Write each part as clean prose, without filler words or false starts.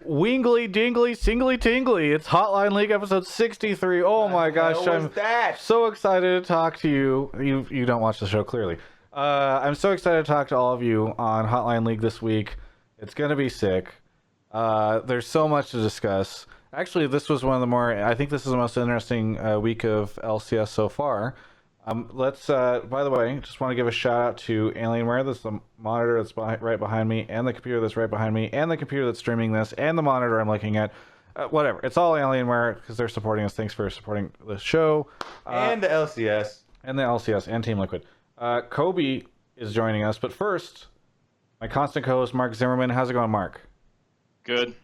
Wingly, dingly, singly, tingly. It's Hotline League episode 63. Oh my gosh, I'm so excited to talk to you. You don't watch the show, clearly. I'm so excited to talk to all of you on Hotline League this week. It's going to be sick. There's so much to discuss. Actually, this was one of the more, I think this is the most interesting week of LCS so far. By the way, just want to give a shout out to Alienware. That's the monitor that's right behind me, and the computer that's right behind me, and the computer that's streaming this, and the monitor I'm looking at. Whatever. It's all Alienware because they're supporting us. Thanks for supporting the show. And the LCS. And the LCS and Team Liquid. Kobe is joining us, but first, my constant co-host, Mark Zimmerman. How's it going, Mark? Good.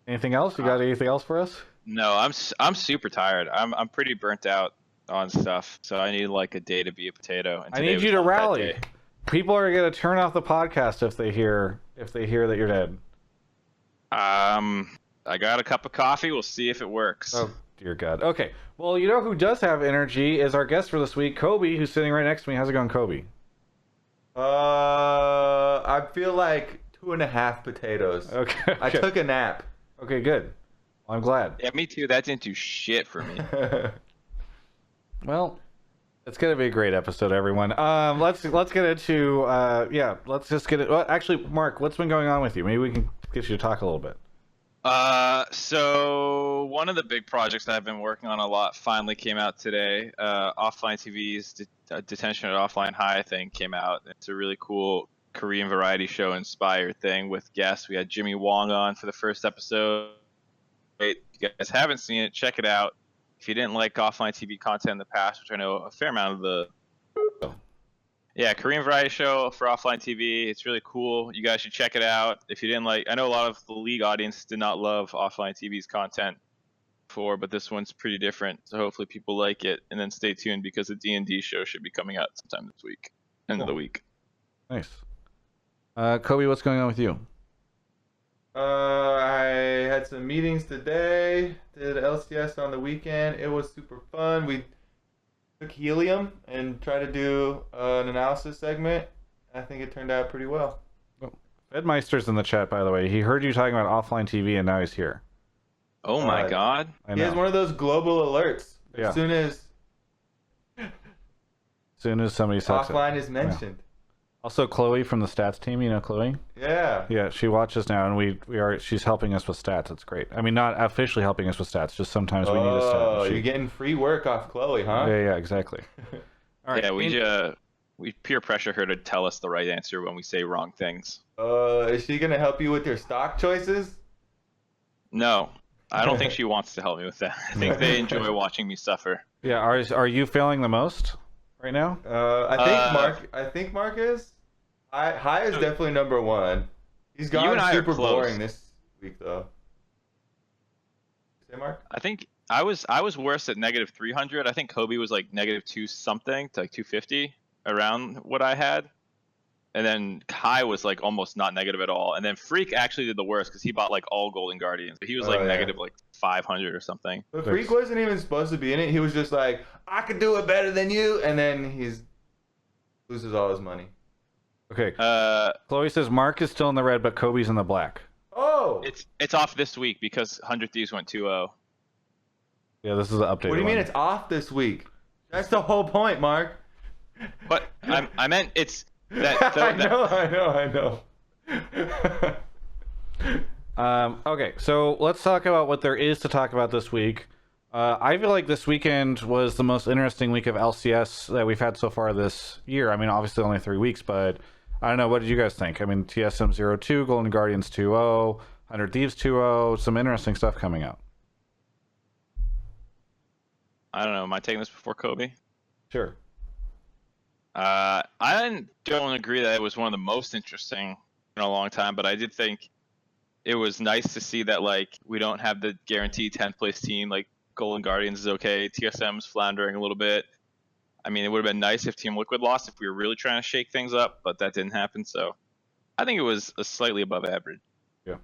Anything else? You got anything else for us? No, I'm super tired. I'm pretty burnt out on stuff, so I need like a day to be a potato. And I need you to rally. People are gonna turn off the podcast if they hear that you're dead. I got a cup of coffee. We'll see if it works. Oh dear God. Okay. Well, you know who does have energy is our guest for this week, Kobe, who's sitting right next to me. How's it going, Kobe? I feel like 2.5 potatoes. Okay. I took a nap. Okay, good. Well, I'm glad. Yeah, me too. That didn't do shit for me. Well, it's gonna be a great episode, everyone. Let's get into let's just get it. Well, actually, Mark, what's been going on with you? Maybe we can get you to talk a little bit. So one of the big projects that I've been working on a lot finally came out today. Offline TV's Detention at Offline High thing came out. It's a really cool Korean variety show inspired thing with guests. We had Jimmy Wong on for the first episode. If you guys haven't seen it, check it out. If you didn't like offline TV content in the past, which I know a fair amount of the Korean variety show for offline TV, it's really cool. You guys should check it out. If you didn't like, I know a lot of the league audience did not love offline TV's content before, but this one's pretty different. So hopefully people like it, and then stay tuned because the D&D show should be coming out sometime this week, end of the week. Nice. Kobe, what's going on with you? I had some meetings today. Did LCS on the weekend. It was super fun. We took helium and tried to do an analysis segment. I think it turned out pretty well. Oh, Fedmeister's in the chat, by the way. He heard you talking about offline TV, and now he's here. Oh my God! He has one of those global alerts. As soon as somebody says offline is mentioned. Yeah. Also, Chloe from the stats team, you know Chloe? Yeah. Yeah, she watches now, and she's helping us with stats. It's great. I mean, not officially helping us with stats, just sometimes we need a stat. Oh, you're getting free work off Chloe, huh? Yeah, exactly. All right. Yeah, we peer pressure her to tell us the right answer when we say wrong things. Is she gonna help you with your stock choices? No, I don't think she wants to help me with that. I think they enjoy watching me suffer. Yeah, are you failing the most right now? I think Mark is. High is definitely number one. He's gone super boring this week though. Say, Mark? I think I was worse at -300. I think Kobe was like -2 something to like 250 around what I had. And then Kai was like almost not negative at all. And then Freak actually did the worst because he bought like all Golden Guardians. He was negative like 500 or something. But Freak wasn't even supposed to be in it. He was just like, I could do it better than you. And then he loses all his money. Okay. Chloe says Mark is still in the red, but Kobe's in the black. Oh. It's off this week because 100 Thieves went 2-0. Yeah, this is the update. What do you mean it's off this week? That's the whole point, Mark. But I meant it's that. I know. Okay, so let's talk about what there is to talk about this week. I feel like this weekend was the most interesting week of LCS that we've had so far this year. I mean, obviously only 3 weeks, but I don't know. What did you guys think? I mean, TSM 0-2, Golden Guardians 2-0, 100 Thieves 2-0, some interesting stuff coming out. I don't know. Am I taking this before Kobe? Sure. I don't agree that it was one of the most interesting in a long time, but I did think it was nice to see that like we don't have the guaranteed 10th place team. Like Golden Guardians is okay. TSM's floundering a little bit. I mean, it would have been nice if Team Liquid lost if we were really trying to shake things up, but that didn't happen. So I think it was a slightly above average. Yeah.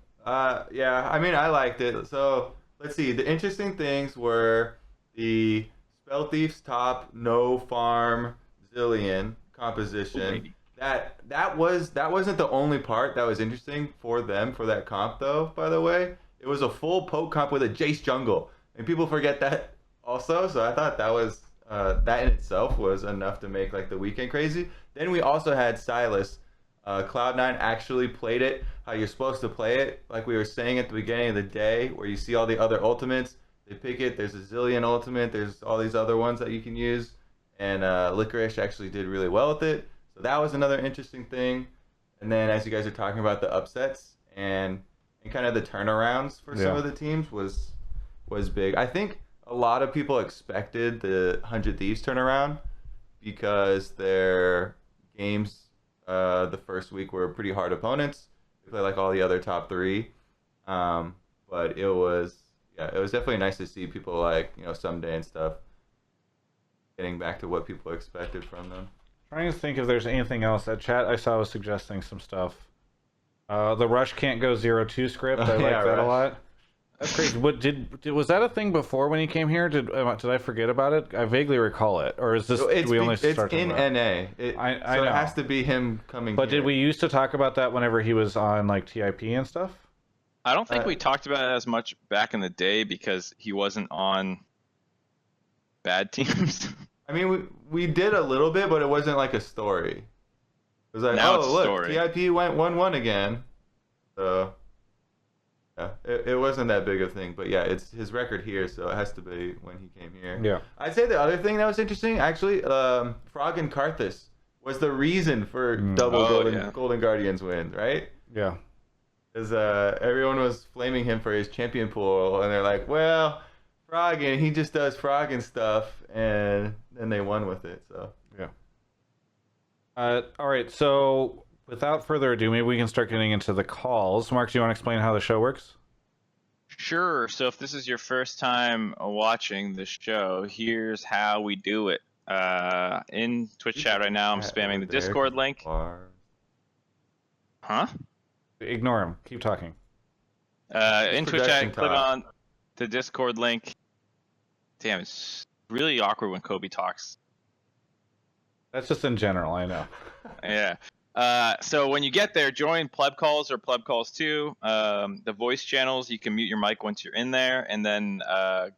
Yeah. I mean, I liked it. So let's see. The interesting things were the Spell Thief's top no farm Zillion composition. that wasn't the only part that was interesting for them for that comp though. By the way, it was a full poke comp with a Jace jungle, and people forget that also. So I thought that was that in itself was enough to make like the weekend crazy. Then we also had Silas. Cloud9 actually played it how you're supposed to play it, like we were saying at the beginning of the day, where you see all the other ultimates. They pick it. There's a zillion ultimate. There's all these other ones that you can use, and Licorice actually did really well with it. So that was another interesting thing. And then as you guys are talking about the upsets and kind of the turnarounds for some of the teams was big. I think a lot of people expected the 100 Thieves turnaround because their games the first week were pretty hard opponents. They play like all the other top three. But it was definitely nice to see people like, Someday and stuff getting back to what people expected from them. Trying to think if there's anything else. That chat I saw was suggesting some stuff. The Rush can't go 0-2 script. I like that a lot. That's crazy. What was that a thing before when he came here? Did I forget about it? I vaguely recall it. Or is this? It's we only it's start in about NA. I so know. It has to be him coming. But here. did we used to talk about that whenever he was on like TIP and stuff? I don't think we talked about it as much back in the day because he wasn't on bad teams. I mean, we did a little bit, but it wasn't like a story. It was like, Now it's a look, story. TIP went 1-1 again. So, yeah, it wasn't that big of a thing. But yeah, it's his record here, so it has to be when he came here. Yeah. I'd say the other thing that was interesting, actually, Frog and Karthus was the reason for double Golden Guardians wins, right? Yeah. Because everyone was flaming him for his champion pool, and they're like, well, Froggen, he just does Froggen stuff, and then they won with it, so. Yeah. All right, so without further ado, maybe we can start getting into the calls. Mark, do you want to explain how the show works? Sure. So if this is your first time watching the show, here's how we do it. In Twitch chat right now, I'm spamming the Discord link. Huh? Ignore him. Keep talking. In Twitch chat, click on the Discord link. Damn, it's really awkward when Kobe talks. That's just in general, I know. Yeah. So when you get there, join Pleb Calls or Pleb Calls 2. The voice channels, you can mute your mic once you're in there, and then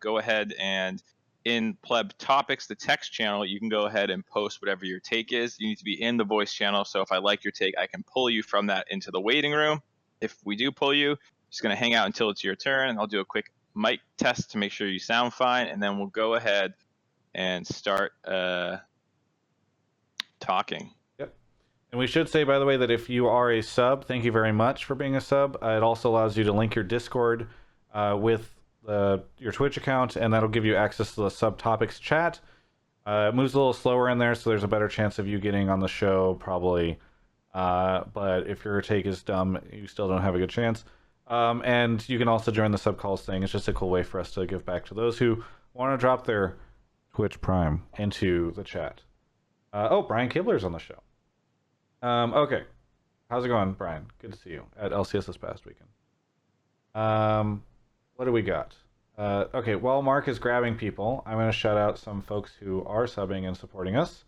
go ahead and in Pleb Topics, the text channel, you can go ahead and post whatever your take is. You need to be in the voice channel, so if I like your take, I can pull you from that into the waiting room. If we do pull you, just going to hang out until it's your turn, and I'll do a quick mic test to make sure you sound fine, and then we'll go ahead and start talking. Yep. And we should say, by the way, that if you are a sub, thank you very much for being a sub. It also allows you to link your Discord with your Twitch account, and that'll give you access to the subtopics chat. It moves a little slower in there, so there's a better chance of you getting on the show, probably. But if your take is dumb, you still don't have a good chance. And you can also join the subcalls thing. It's just a cool way for us to give back to those who want to drop their Twitch Prime into the chat. Brian Kibler's on the show. Okay. How's it going, Brian? Good to see you at LCS this past weekend. What do we got? Okay, while Mark is grabbing people, I'm going to shout out some folks who are subbing and supporting us.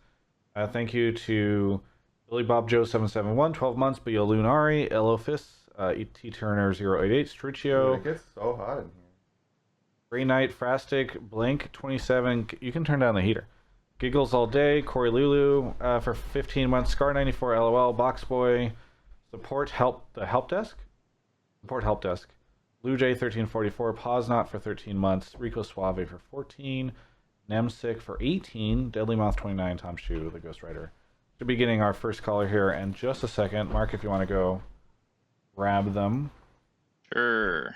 Thank you to Billy Bob Joe 771, 12 months, Bio Lunari, Elofis, E.T. Turner 088, Struccio. It gets so hot in here. Grey Knight, Frastic, Blink 27. You can turn down the heater. Giggles All Day, Corey Lulu for 15 months, Scar 94, LOL, Boxboy, Support Help Desk. Blue J 1344, Posnot for 13 months, Rico Suave for 14, Nemsic for 18, Deadly Mouth 29, Tom Shu, the Ghost Rider. Should be getting our first caller here in just a second. Mark, if you want to go grab them. Sure.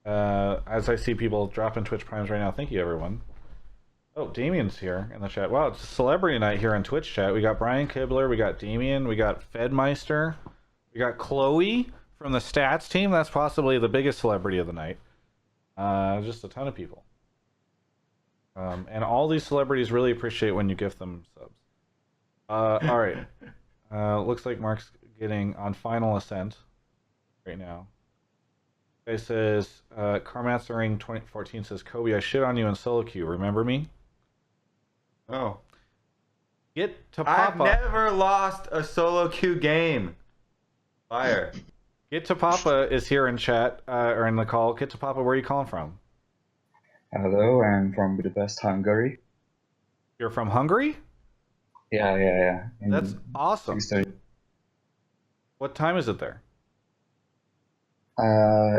As I see people dropping Twitch Primes right now, thank you, everyone. Oh, Damien's here in the chat. Wow, it's a celebrity night here on Twitch chat. We got Brian Kibler, we got Damien, we got Fedmeister, we got Chloe from the Stats team. That's possibly the biggest celebrity of the night. Just a ton of people. And all these celebrities really appreciate when you gift them subs. All right. Looks like Mark's getting on final ascent right now. Guy says, Carmatsering 2014 says, Kobe, I shit on you in solo queue. Remember me? Oh. Get to I've Papa. never lost a solo queue game. Fire. Get to Papa is here in chat or in the call. Get to Papa, where are you calling from? Hello, I'm from Budapest, Hungary. You're from Hungary? Yeah. That's awesome. 6:30. What time is it there?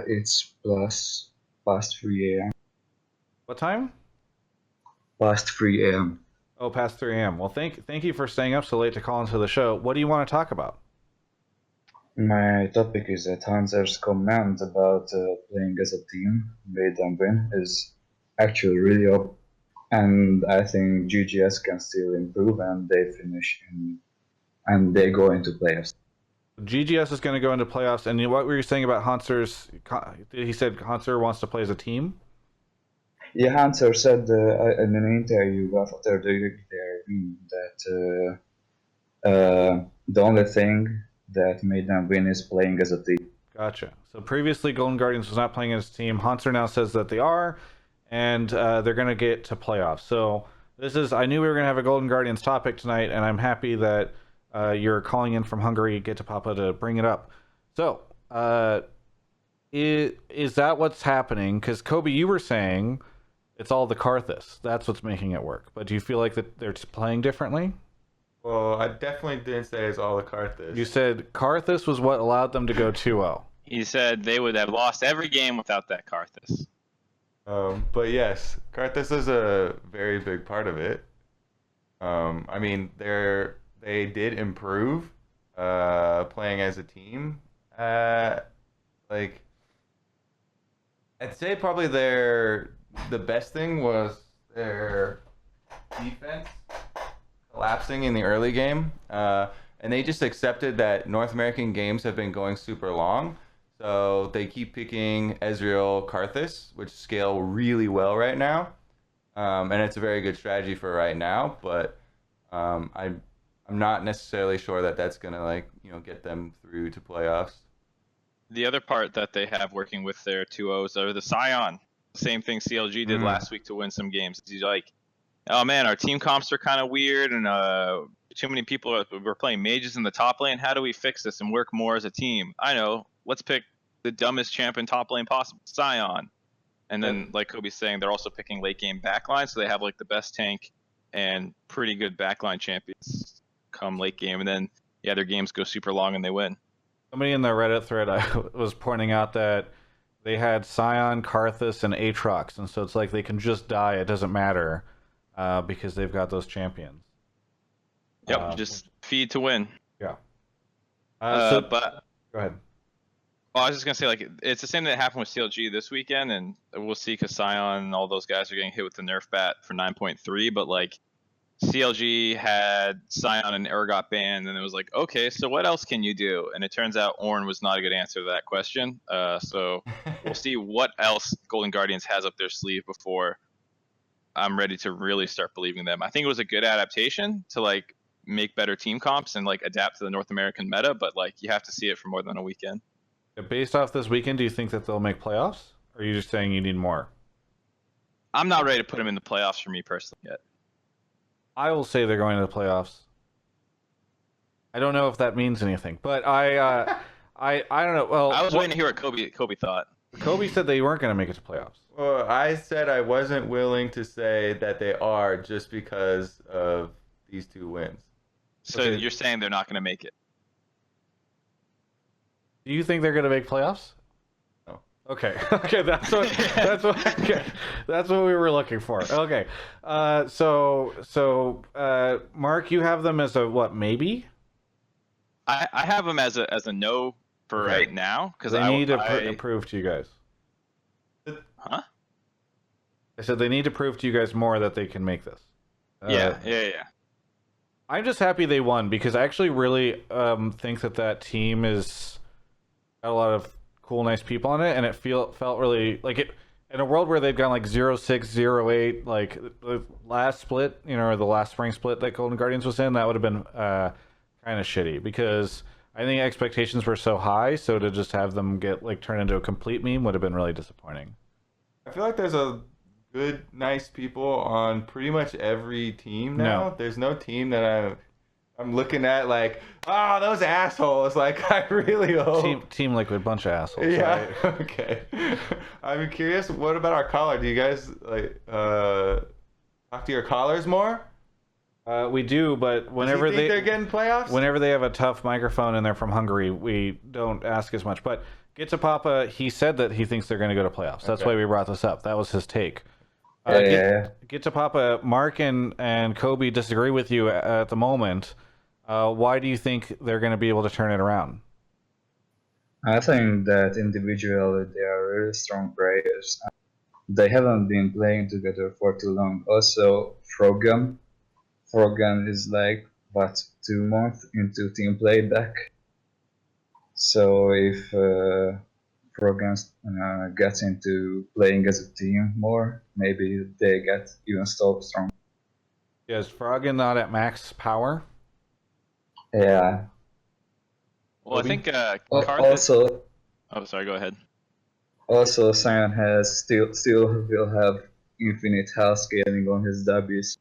It's past 3 a.m. What time? Past 3 a.m. Oh, past 3 a.m. Well, thank you for staying up so late to call into the show. What do you want to talk about? My topic is that Hunter's comment about playing as a team made them win is actually really up, and I think GGS can still improve, and they go into playoffs. GGS is going to go into playoffs, and what were you saying about Hunter's? He said Hunter wants to play as a team. Yeah, Hunter said in an interview after their win that the only thing that made them win is playing as a team. Gotcha. So previously, Golden Guardians was not playing as a team. Hunter now says that they are, and they're going to get to playoffs. So I knew we were going to have a Golden Guardians topic tonight, and I'm happy that you're calling in from Hungary, Get to Papa, to bring it up. So is that what's happening? Because Kobe, you were saying it's all the Karthus. That's what's making it work. But do you feel like that they're playing differently? Well, I definitely didn't say it's all the Karthus. You said Karthus was what allowed them to go 2-0. He said they would have lost every game without that Karthus. But yes, Karthus is a very big part of it. I mean, they did improve playing as a team. Like, I'd say probably the best thing was their defense collapsing in the early game, and they just accepted that North American games have been going super long, so they keep picking Ezreal, Karthus, which scale really well right now, and it's a very good strategy for right now. But I'm not necessarily sure that that's gonna get them through to playoffs. The other part that they have working with their 2-0s are the Scion. Same thing CLG did last week to win some games. He's like, oh man, our team comps are kind of weird, and too many people we're playing mages in the top lane. How do we fix this and work more as a team? I know. Let's pick the dumbest champion top lane possible, Scion. And then, like Kobe's saying, they're also picking late game backline, so they have like the best tank and pretty good backline champions come late game, and then their games go super long and they win. Somebody in the Reddit thread was pointing out that they had Scion, Karthus, and Aatrox, and so it's like they can just die. It doesn't matter. Because they've got those champions. Yep, just feed to win. Yeah. But go ahead. Well, I was just gonna say, like, it's the same that happened with CLG this weekend, and we'll see because Scion and all those guys are getting hit with the nerf bat for 9.3. But like, CLG had Scion and Ergot banned, and it was like, okay, so what else can you do? And it turns out Ornn was not a good answer to that question. So we'll see what else Golden Guardians has up their sleeve before I'm ready to really start believing them. I think it was a good adaptation to like make better team comps and like adapt to the North American meta, but like you have to see it for more than a weekend. Based off this weekend, do you think that they'll make playoffs? Or are you just saying you need more? I'm not ready to put them in the playoffs for me personally yet. I will say they're going to the playoffs. I don't know if that means anything, but I don't know. Well, I was waiting to hear what Kobe thought. Kobe said they weren't going to make it to playoffs. Well, I said I wasn't willing to say that they are just because of these 2 wins. So Okay. you're saying they're not going to make it? Do you think they're going to make playoffs? No. Okay. Okay, that's what we were looking for. Okay. So Mark, you have them as a what, maybe? I have them as a no for Okay. right now because They need to prove to you guys. Huh? I said they need to prove to you guys more that they can make this. Yeah. I'm just happy they won because I actually really think that team is got a lot of cool, nice people on it, and it felt really like it in a world where they've gone like 0-6, 0-8, like the last split, or the last spring split that Golden Guardians was in, that would have been kind of shitty because I think expectations were so high, so to just have them get like turned into a complete meme would have been really disappointing. I feel like there's a good, nice people on pretty much every team now. No. There's no team that I'm looking at like, ah, those assholes. Like, I really hope. Team Liquid, bunch of assholes. Yeah. Right? Okay. I'm curious. What about our caller? Do you guys like talk to your callers more? We do, but whenever Does he think they're getting playoffs? whenever they have a tough microphone and they're from Hungary, we don't ask as much. But Get to Papa, he said that he thinks they're going to go to playoffs. That's Okay. why we brought this up. That was his take. Yeah. Get to Papa, Mark and Kobe disagree with you at the moment. Why do you think they're going to be able to turn it around? I think that individually they are really strong players. They haven't been playing together for too long. Also, Frogan is like, what, 2 months into team playback? So if Frogan gets into playing as a team more, maybe they get even strong. Is Froggen not at max power? Yeah. Well, I think Karthus... Also, Oh, sorry. Go ahead. also Sion has still will have infinite health scaling on his W's.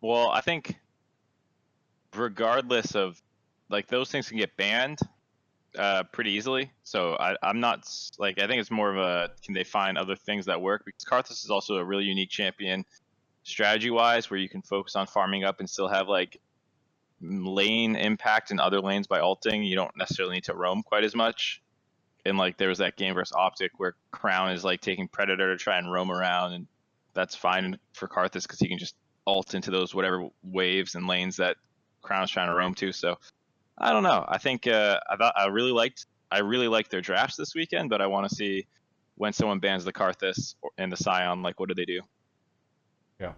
Well, I think regardless of, like, those things can get banned pretty easily. So I'm not, like, I think it's more of a, can they find other things that work? Because Karthus is also a really unique champion strategy-wise, where you can focus on farming up and still have, like, lane impact in other lanes by ulting. You don't necessarily need to roam quite as much. And, like, there was that game versus Optic where Crown is, like, taking Predator to try and roam around, and that's fine for Karthus because he can just ult into those whatever waves and lanes that Crown's trying to roam to. So I don't know. I think I really liked their drafts this weekend, but I want to see when someone bans the Karthus and the Scion, like, what do they do? Yeah.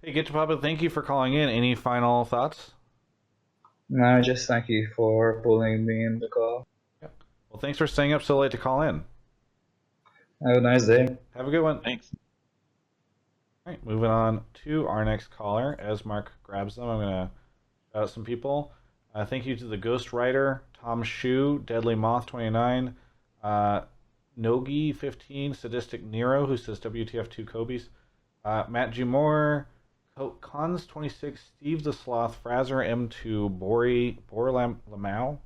Hey, Get to Papa, thank you for calling in. Any final thoughts? No, just thank you for pulling me in the call. Well, thanks for staying up so late to call in. Have a nice day. Have a good one. Thanks. All right, moving on to our next caller. As Mark grabs them, I'm going to shout out some people. Thank you to the Ghost Rider, Tom Shu, Deadly Moth 29, Nogi 15, Sadistic Nero, who says WTF2 Kobe's, Matt G. Moore, Cons 26, Steve the Sloth, Frazer M2, Bor Lamau,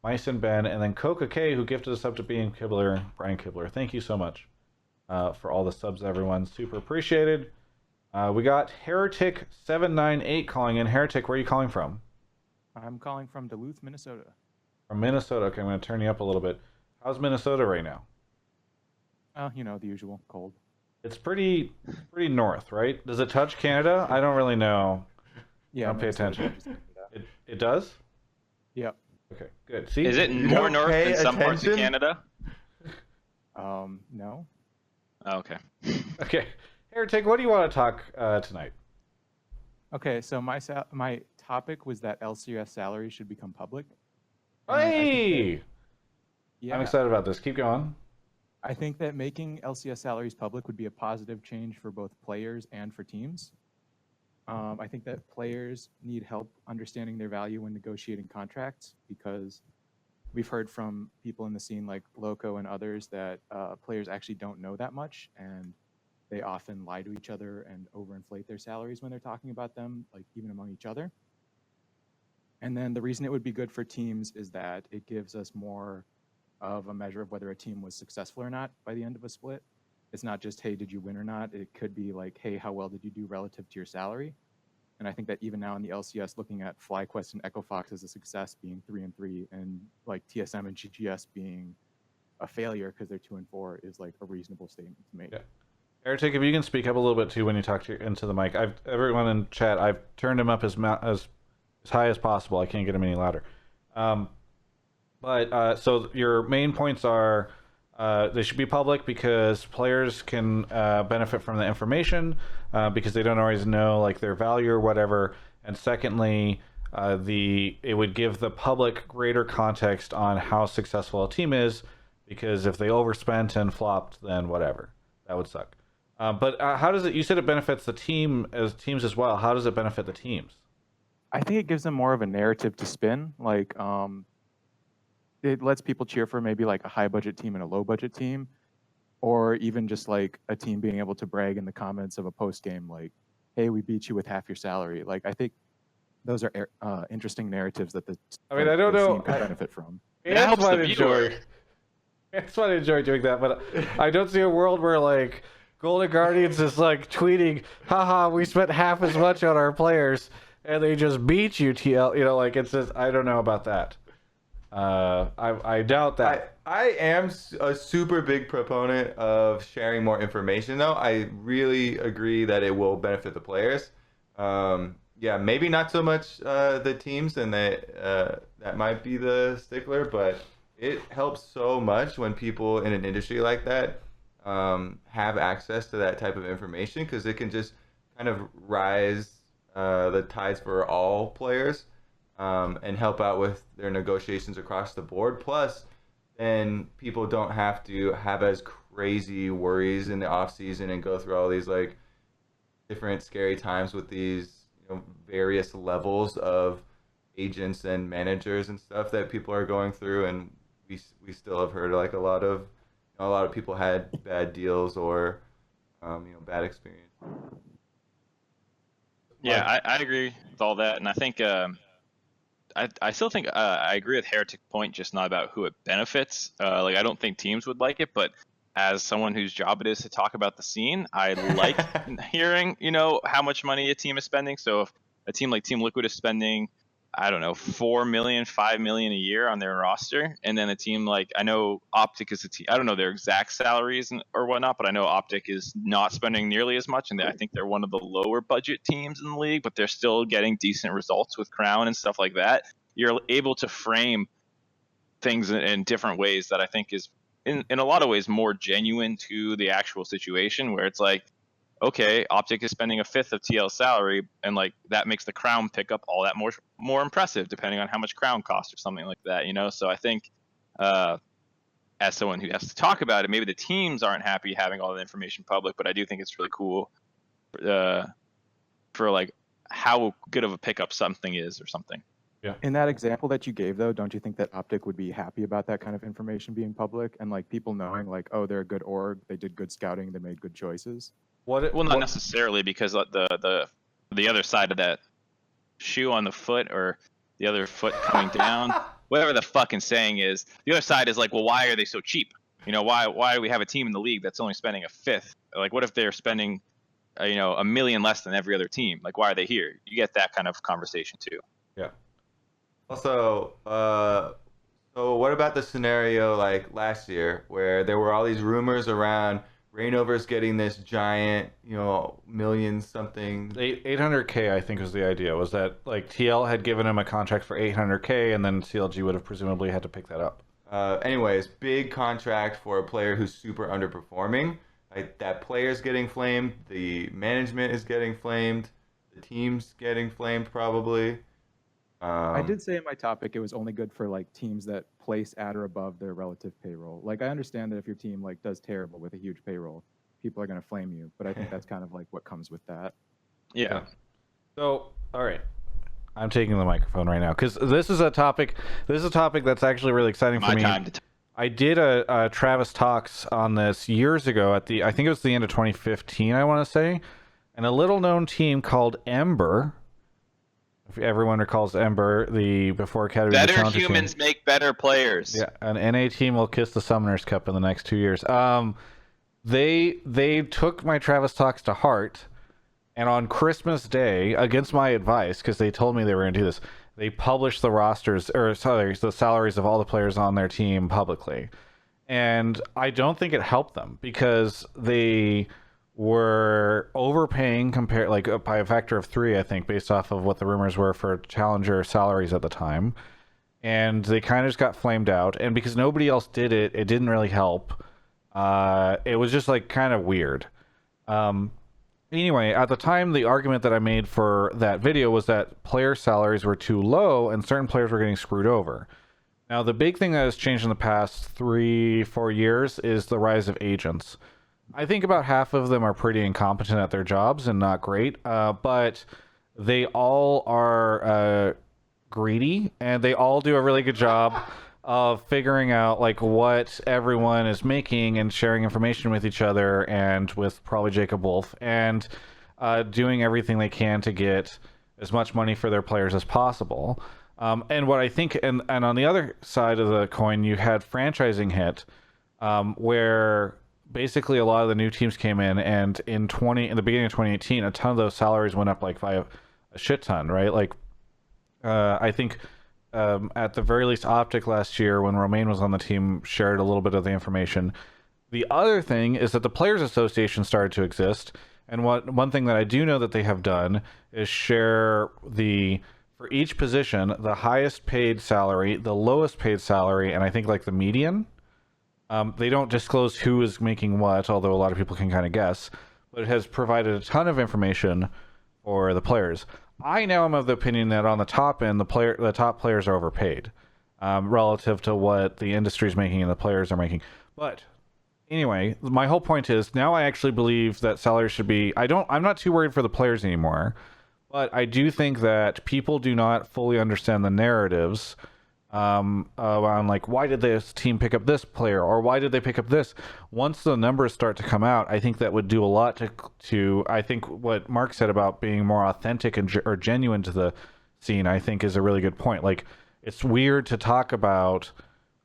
Mice and Ben, and then Coca K, who gifted us up to being Kibler, Brian Kibler. Thank you so much for all the subs, everyone. Super appreciated. We got Heretic798 calling in. Heretic, where are you calling from? I'm calling from Duluth, Minnesota. From Minnesota. Okay, I'm going to turn you up a little bit. How's Minnesota right now? You know, the usual, cold. It's pretty north, right? Does it touch Canada? I don't really know. Yeah, I don't pay attention. It does? Yep. Okay, good. See? Is it You more don't north pay than some parts of attention? Canada? No. Oh, okay. Okay. Heretic, what do you want to talk tonight? Okay, so my topic was that LCS salaries should become public. Hey! Yeah, I'm excited about this. Keep going. I think that making LCS salaries public would be a positive change for both players and for teams. I think that players need help understanding their value when negotiating contracts, because we've heard from people in the scene like Loco and others that players actually don't know that much, and they often lie to each other and overinflate their salaries when they're talking about them, like even among each other. And then the reason it would be good for teams is that it gives us more of a measure of whether a team was successful or not by the end of a split. It's not just, hey, did you win or not? It could be like, hey, how well did you do relative to your salary? And I think that even now in the LCS, looking at FlyQuest and Echo Fox as a success being 3-3, and like TSM and GGS being a failure because they're 2-4 is like a reasonable statement to make. Yeah. Heretic, if you can speak up a little bit too when you talk into the mic. Everyone in chat, I've turned him up as high as possible. I can't get him any louder. So your main points are they should be public because players can benefit from the information because they don't always know like their value or whatever. And secondly, it would give the public greater context on how successful a team is, because if they overspent and flopped, then whatever, that would suck. But how does it? You said it benefits the teams as well. How does it benefit the teams? I think it gives them more of a narrative to spin. Like, it lets people cheer for maybe like a high budget team and a low budget team, or even just like a team being able to brag in the comments of a post game, like, "Hey, we beat you with half your salary." Like, I think those are interesting narratives that the I mean, I don't the know. scene could benefit from. It helps the viewer. That's why I enjoy doing that, but I don't see a world where like Golden Guardians is like tweeting, "Haha, we spent half as much on our players and they just beat you, TL." You know, like it's just I don't know about that. I doubt that. I am a super big proponent of sharing more information, though. I really agree that it will benefit the players. Yeah, maybe not so much the teams, and that might be the stickler, but it helps so much when people in an industry like that have access to that type of information, because it can just kind of rise the tides for all players and help out with their negotiations across the board. Plus, then people don't have to have as crazy worries in the off season and go through all these like different scary times with these various levels of agents and managers and stuff that people are going through. And we still have heard like a lot of people had bad deals or bad experience. Yeah, I agree with all that, and I think I still think I agree with Heretic point, just not about who it benefits. Like I don't think teams would like it, but as someone whose job it is to talk about the scene, I like hearing how much money a team is spending. So if a team like Team Liquid is spending, I don't know, 4 million, 5 million a year on their roster, and then a team like, I know Optic is a team, I don't know their exact salaries or whatnot, but I know Optic is not spending nearly as much, and I think they're one of the lower budget teams in the league, but they're still getting decent results with Crown and stuff like that. You're able to frame things in different ways that I think is in a lot of ways more genuine to the actual situation, where it's like, okay, Optic is spending a fifth of TL's salary, and like that makes the Crown pickup all that more impressive, depending on how much Crown costs or something like that, So I think, as someone who has to talk about it, maybe the teams aren't happy having all the information public, but I do think it's really cool for like how good of a pickup something is or something. Yeah. In that example that you gave, though, don't you think that Optic would be happy about that kind of information being public and like people knowing, like, oh, they're a good org, they did good scouting, they made good choices? Not necessarily, because the other side of that shoe on the foot, or the other foot coming down, whatever the fucking saying is, the other side is like, well, why are they so cheap? Why do we have a team in the league that's only spending a fifth? Like, what if they're spending, $1 million less than every other team? Like, why are they here? You get that kind of conversation too. Yeah. Also, so what about the scenario like last year where there were all these rumors around Reignover's getting this giant, million something. 800K, I think was the idea, was that like TL had given him a contract for 800K, and then CLG would have presumably had to pick that up. Anyways, big contract for a player who's super underperforming. Like that player's getting flamed, the management is getting flamed, the team's getting flamed probably. I did say in my topic it was only good for like teams that place at or above their relative payroll. Like I understand that if your team like does terrible with a huge payroll, people are going to flame you, but I think that's kind of like what comes with that. Yeah. So, all right. I'm taking the microphone right now because this is a topic that's actually really exciting for me. I did a Travis Talks on this years ago I think it was the end of 2015, I want to say. And a little known team called Ember, if everyone recalls Ember, the before Academy better humans team. Make better players. Yeah, an NA team will kiss the Summoners Cup in the next 2 years. They took my Travis Talks to heart, and on Christmas Day, against my advice, because they told me they were going to do this, they published the the salaries of all the players on their team publicly. And I don't think it helped them, because they were overpaying by a factor of 3, I think, based off of what the rumors were for challenger salaries at the time. And they kind of just got flamed out. And because nobody else did it, it didn't really help. It was just like kind of weird. Anyway, at the time, the argument that I made for that video was that player salaries were too low and certain players were getting screwed over. Now, the big thing that has changed in the past 3-4 years is the rise of agents. I think about half of them are pretty incompetent at their jobs and not great, but they all are greedy, and they all do a really good job of figuring out like what everyone is making and sharing information with each other and with probably Jacob Wolf and doing everything they can to get as much money for their players as possible. And what I think, and on the other side of the coin, you had franchising hit, where basically a lot of the new teams came in, and in the beginning of 2018, a ton of those salaries went up like by a shit ton, right? Like, I think at the very least, Optic last year, when Romain was on the team, shared a little bit of the information. The other thing is that the Players Association started to exist, and one thing that I do know that they have done is share for each position, the highest paid salary, the lowest paid salary, and I think like the median. They don't disclose who is making what, although a lot of people can kind of guess, but it has provided a ton of information for the players. I now am of the opinion that on the top end, the top players are overpaid relative to what the industry is making and the players are making. But anyway, my whole point is now I actually believe that salaries should be. I'm not too worried for the players anymore, but I do think that people do not fully understand the narratives around like why did this team pick up this player or why did they pick up this. Once the numbers start to come out, I think that would do a lot to I think what Mark said about being more authentic or genuine to the scene, I think is a really good point. Like, it's weird to talk about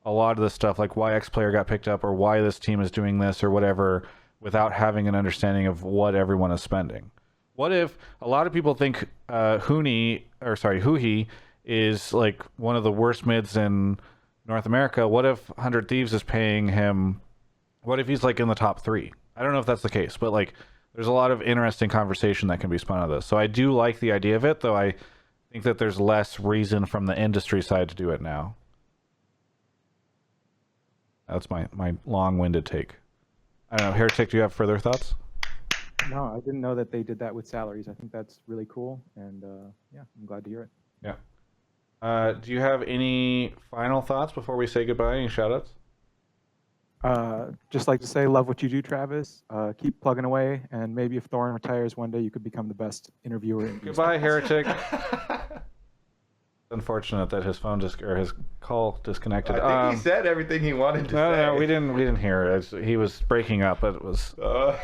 a lot of the stuff like why X player got picked up or why this team is doing this or whatever without having an understanding of what everyone is spending. What if a lot of people think Huhi is like one of the worst mids in North America? What if 100 Thieves is paying him? What if he's like in the top 3? I don't know if that's the case, but like there's a lot of interesting conversation that can be spun out of this. So I do like the idea of it, though I think that there's less reason from the industry side to do it now. That's my long-winded take. I don't know, Heretic, do you have further thoughts? No, I didn't know that they did that with salaries. I think that's really cool, and yeah, I'm glad to hear it. Yeah. Do you have any final thoughts before we say goodbye? Any shout-outs? Just like to say, love what you do, Travis. Keep plugging away, and maybe if Thorin retires one day, you could become the best interviewer. Goodbye, Heretic. Unfortunate that his phone his call disconnected. I think he said everything he wanted to say. No, we didn't hear it. He was breaking up, but it was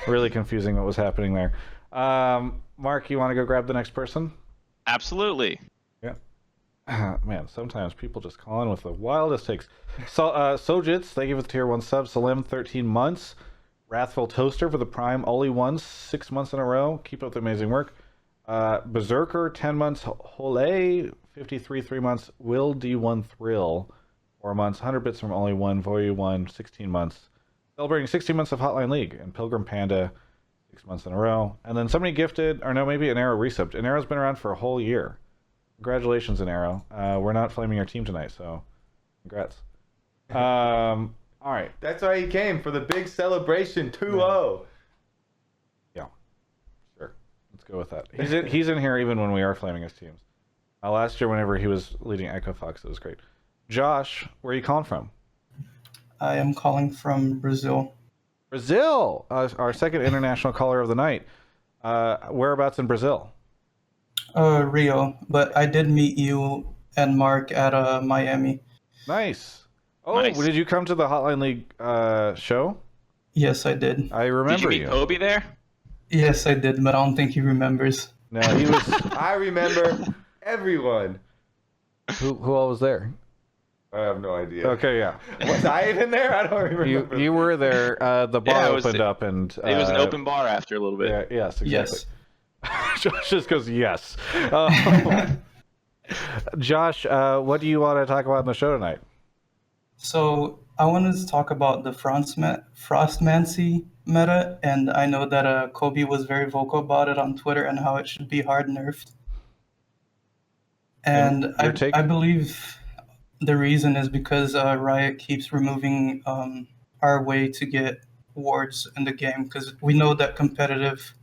really confusing what was happening there. Mark, you want to go grab the next person? Absolutely. Yeah. Man, sometimes people just call in with the wildest takes. So, Sojits, thank you for the tier 1 sub. Salim, 13 months. Wrathful Toaster for the Prime. Oli 1, 6 months in a row. Keep up the amazing work. Berserker, 10 months. Hole, 53, 3 months. Will D1 Thrill, 4 months. 100 bits from Oli 1. Voyu 1, 16 months. Celebrating 16 months of Hotline League. And Pilgrim Panda, 6 months in a row. And then somebody gifted, or no, maybe an Arrow resubbed. An Arrow's been around for a whole year. Congratulations, an Arrow. We're not flaming your team tonight, so congrats. All right. That's why he came, for the big celebration 2-0. Yeah, sure. Let's go with that. He's in here even when we are flaming his teams. Last year, whenever he was leading Echo Fox, it was great. Josh, where are you calling from? I am calling from Brazil. Brazil! Our second international caller of the night. Whereabouts in Brazil? Rio, but I did meet you and Mark at Miami. Nice. Oh, Nice. Did you come to the Hotline League show? Yes, I did. I remember Did you meet Kobe there? Yes, I did, but I don't think he remembers. No, he was. I remember everyone. Who all was there? I have no idea. Okay, yeah. Was I even there? I don't remember. You were there. The bar Yeah, it was- opened up, and It was an open bar after a little bit. Yeah, yes, exactly. Yes. Josh just goes yes. Josh, what do you want to talk about in the show tonight? So I wanted to talk about the Frostmancy meta, and I know that Kobe was very vocal about it on Twitter and how it should be hard nerfed. And your take? I believe the reason is because Riot keeps removing our way to get wards in the game, because we know that competitive,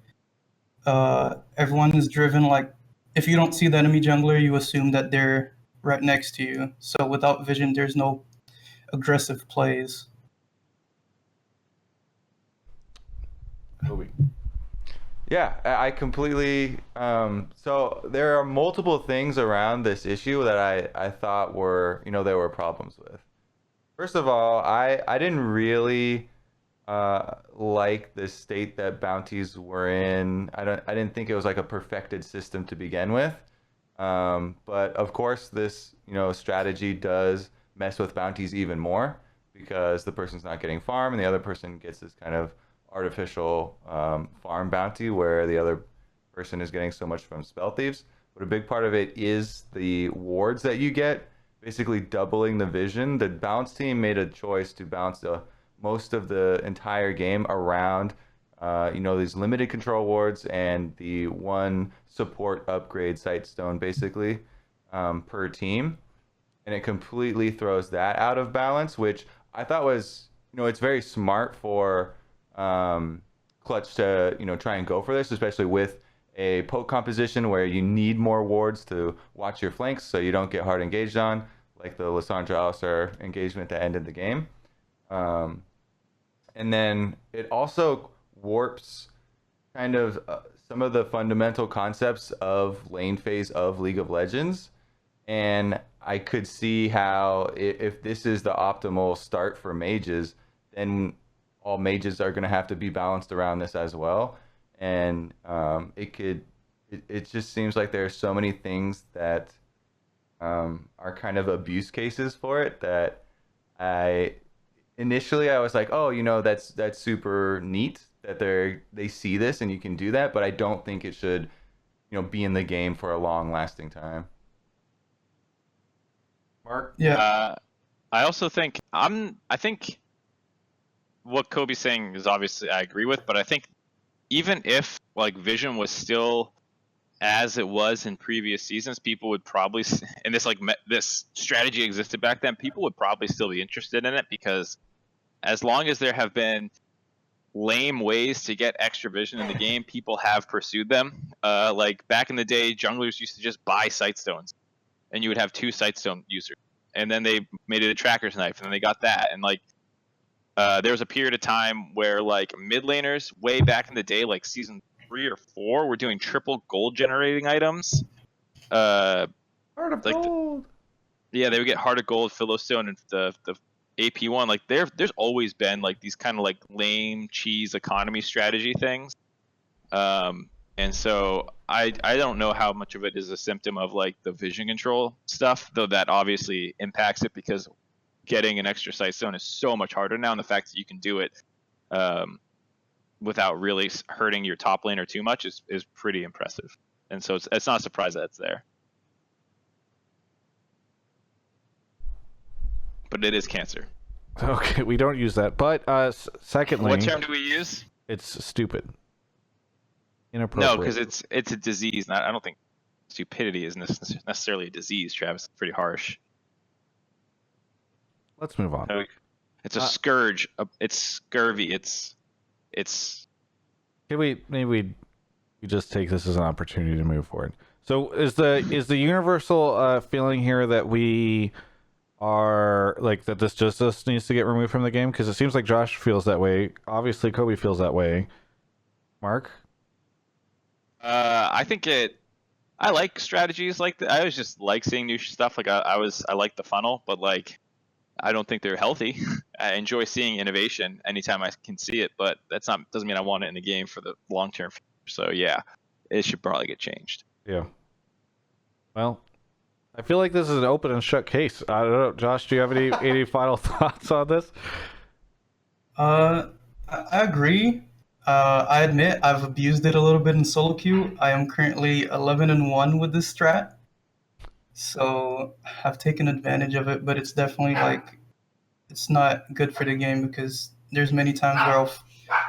everyone is driven, like, if you don't see the enemy jungler, you assume that they're right next to you. So without vision, there's no aggressive plays. Kobe. Yeah, I completely. So there are multiple things around this issue that I thought were, there were problems with. First of all, I didn't really like the state that bounties were in. I didn't think it was like a perfected system to begin with. But of course, this strategy does mess with bounties even more because the person's not getting farm and the other person gets this kind of artificial farm bounty where the other person is getting so much from spell thieves. But a big part of it is the wards that you get, basically doubling the vision. The bounce team made a choice to bounce most of the entire game around these limited control wards and the one support upgrade sightstone basically per team, and it completely throws that out of balance, which I thought was it's very smart for Clutch to try and go for this, especially with a poke composition where you need more wards to watch your flanks so you don't get hard engaged on, like the Lissandra Alistar engagement that ended the game. And then it also warps kind of some of the fundamental concepts of lane phase of League of Legends. And I could see how if this is the optimal start for mages, then all mages are going to have to be balanced around this as well. And it just seems like there are so many things that are kind of abuse cases for it that initially I was like, oh, that's super neat that they see this and you can do that, but I don't think it should be in the game for a long lasting time. Mark? Yeah. I also think I think what Kobe's saying is obviously I agree with, but I think even if like vision was still as it was in previous seasons, people would probably, and this strategy existed back then, people would probably still be interested in it, because as long as there have been lame ways to get extra vision in the game, people have pursued them. Like back in the day, junglers used to just buy sightstones, and you would have 2 sightstone users, and then they made it a tracker's knife, and then they got that, and there was a period of time where like mid laners way back in the day, like season 3 or 4, were doing triple gold generating items. Heart of gold. They would get heart of gold, Philostone, and the AP1. Like there's always been like these kind of like lame cheese economy strategy things. And so I don't know how much of it is a symptom of like the vision control stuff, though that obviously impacts it, because getting an extra sightstone is so much harder now, and the fact that you can do it without really hurting your top laner too much is pretty impressive. And so it's not a surprise that it's there. But it is cancer. Okay, we don't use that. But secondly, what term do we use? It's stupid. Inappropriate. No, because it's a disease. I don't think stupidity is necessarily a disease, Travis. It's pretty harsh. Let's move on. It's a scourge. It's scurvy. It's. Can we just take this as an opportunity to move forward? So is the universal feeling here that we are like that this just needs to get removed from the game? Because it seems like Josh feels that way. Obviously, Kobe feels that way. Mark? I think I like strategies like that. I always just like seeing new stuff. Like I like the funnel, but like I don't think they're healthy. I enjoy seeing innovation anytime I can see it, but doesn't mean I want it in the game for the long term. So yeah, it should probably get changed. Yeah. Well, I feel like this is an open and shut case. I don't know, Josh. Do you have any final thoughts on this? I agree. I admit I've abused it a little bit in solo queue. I am currently 11-1 with this strat, so I've taken advantage of it. But it's definitely like it's not good for the game, because there's many times where I'll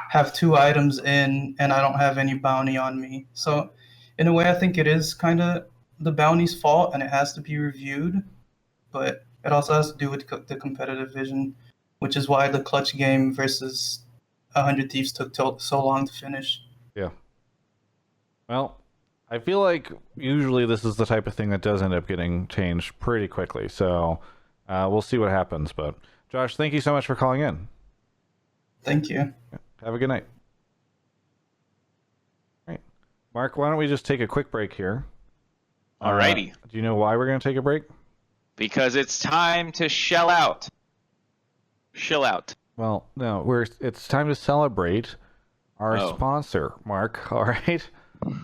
have 2 items in and I don't have any bounty on me. So in a way, I think it is kind of the bounty's fault and it has to be reviewed. But it also has to do with the competitive vision, which is why the clutch game versus 100 Thieves took so long to finish. Yeah. Well, I feel like usually this is the type of thing that does end up getting changed pretty quickly. So we'll see what happens. But Josh, thank you so much for calling in. Thank you. Have a good night. All right. Mark, why don't we just take a quick break here? Alrighty. Do you know why we're going to take a break? Because it's time to shell out. Chill out. Well, no, it's time to celebrate our Oh. sponsor, Mark. All right. I Kobe,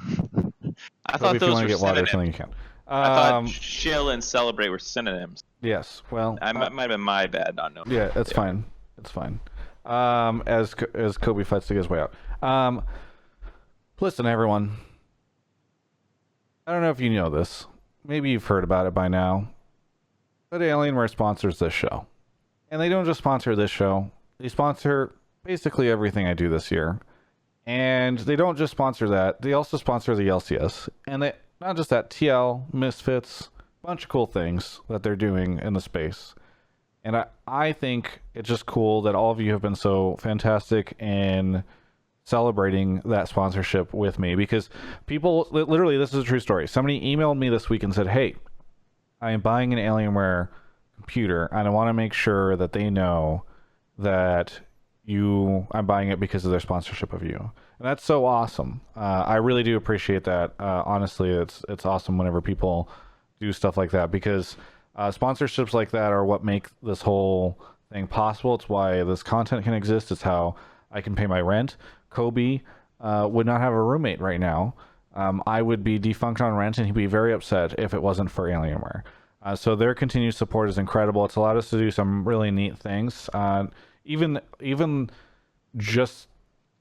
thought if you those want were to get water or synonyms. something, you can. I thought chill and celebrate were synonyms. Yes. Well, I might have been my bad not knowing. yeah, it's fine. It's fine. As Kobe fights to get his way out. Listen, everyone. I don't know if you know this. Maybe you've heard about it by now. But Alienware sponsors this show. And they don't just sponsor this show. They sponsor basically everything I do this year. And they don't just sponsor that. They also sponsor the LCS. And they not just that, TL, Misfits, bunch of cool things that they're doing in the space. And I think it's just cool that all of you have been so fantastic in celebrating that sponsorship with me, because people, literally, this is a true story. Somebody emailed me this week and said, hey, I am buying an Alienware computer and I want to make sure that they know that I'm buying it because of their sponsorship of you. And that's so awesome. I really do appreciate that. Honestly, it's awesome whenever people do stuff like that, because sponsorships like that are what make this whole thing possible. It's why this content can exist. It's how I can pay my rent. Kobe would not have a roommate right now. I would be defunct on rent, and he'd be very upset if it wasn't for Alienware. So their continued support is incredible. It's allowed us to do some really neat things. Even just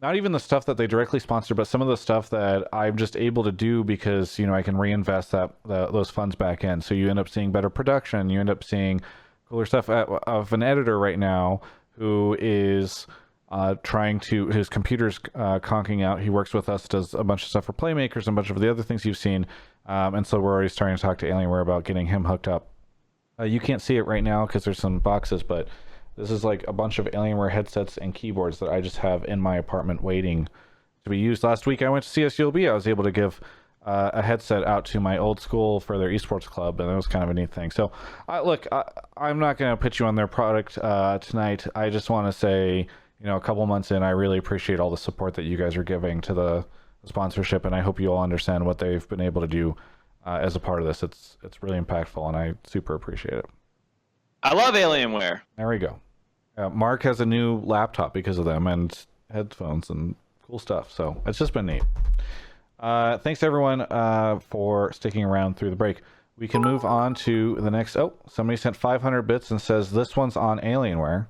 not even the stuff that they directly sponsor, but some of the stuff that I'm just able to do because, you know, I can reinvest those funds back in. So you end up seeing better production. You end up seeing cooler stuff of an editor right now who is his computer's conking out. He works with us, does a bunch of stuff for Playmakers and a bunch of the other things you've seen. And so we're already starting to talk to Alienware about getting him hooked up. You can't see it right now because there's some boxes, but this is like a bunch of Alienware headsets and keyboards that I just have in my apartment waiting to be used. Last week I went to CSULB. I was able to give a headset out to my old school for their esports club, and it was kind of a neat thing. So, look, I'm not going to pitch you on their product tonight. I just want to say, you know, a couple months in, I really appreciate all the support that you guys are giving to the sponsorship, and I hope you all understand what they've been able to do as a part of this. It's really impactful, and I super appreciate it. I love Alienware. There we go. Mark has a new laptop because of them, and headphones and cool stuff. So it's just been neat. Thanks everyone for sticking around through the break. We can move on to the next. Oh, somebody sent 500 bits and says this one's on Alienware.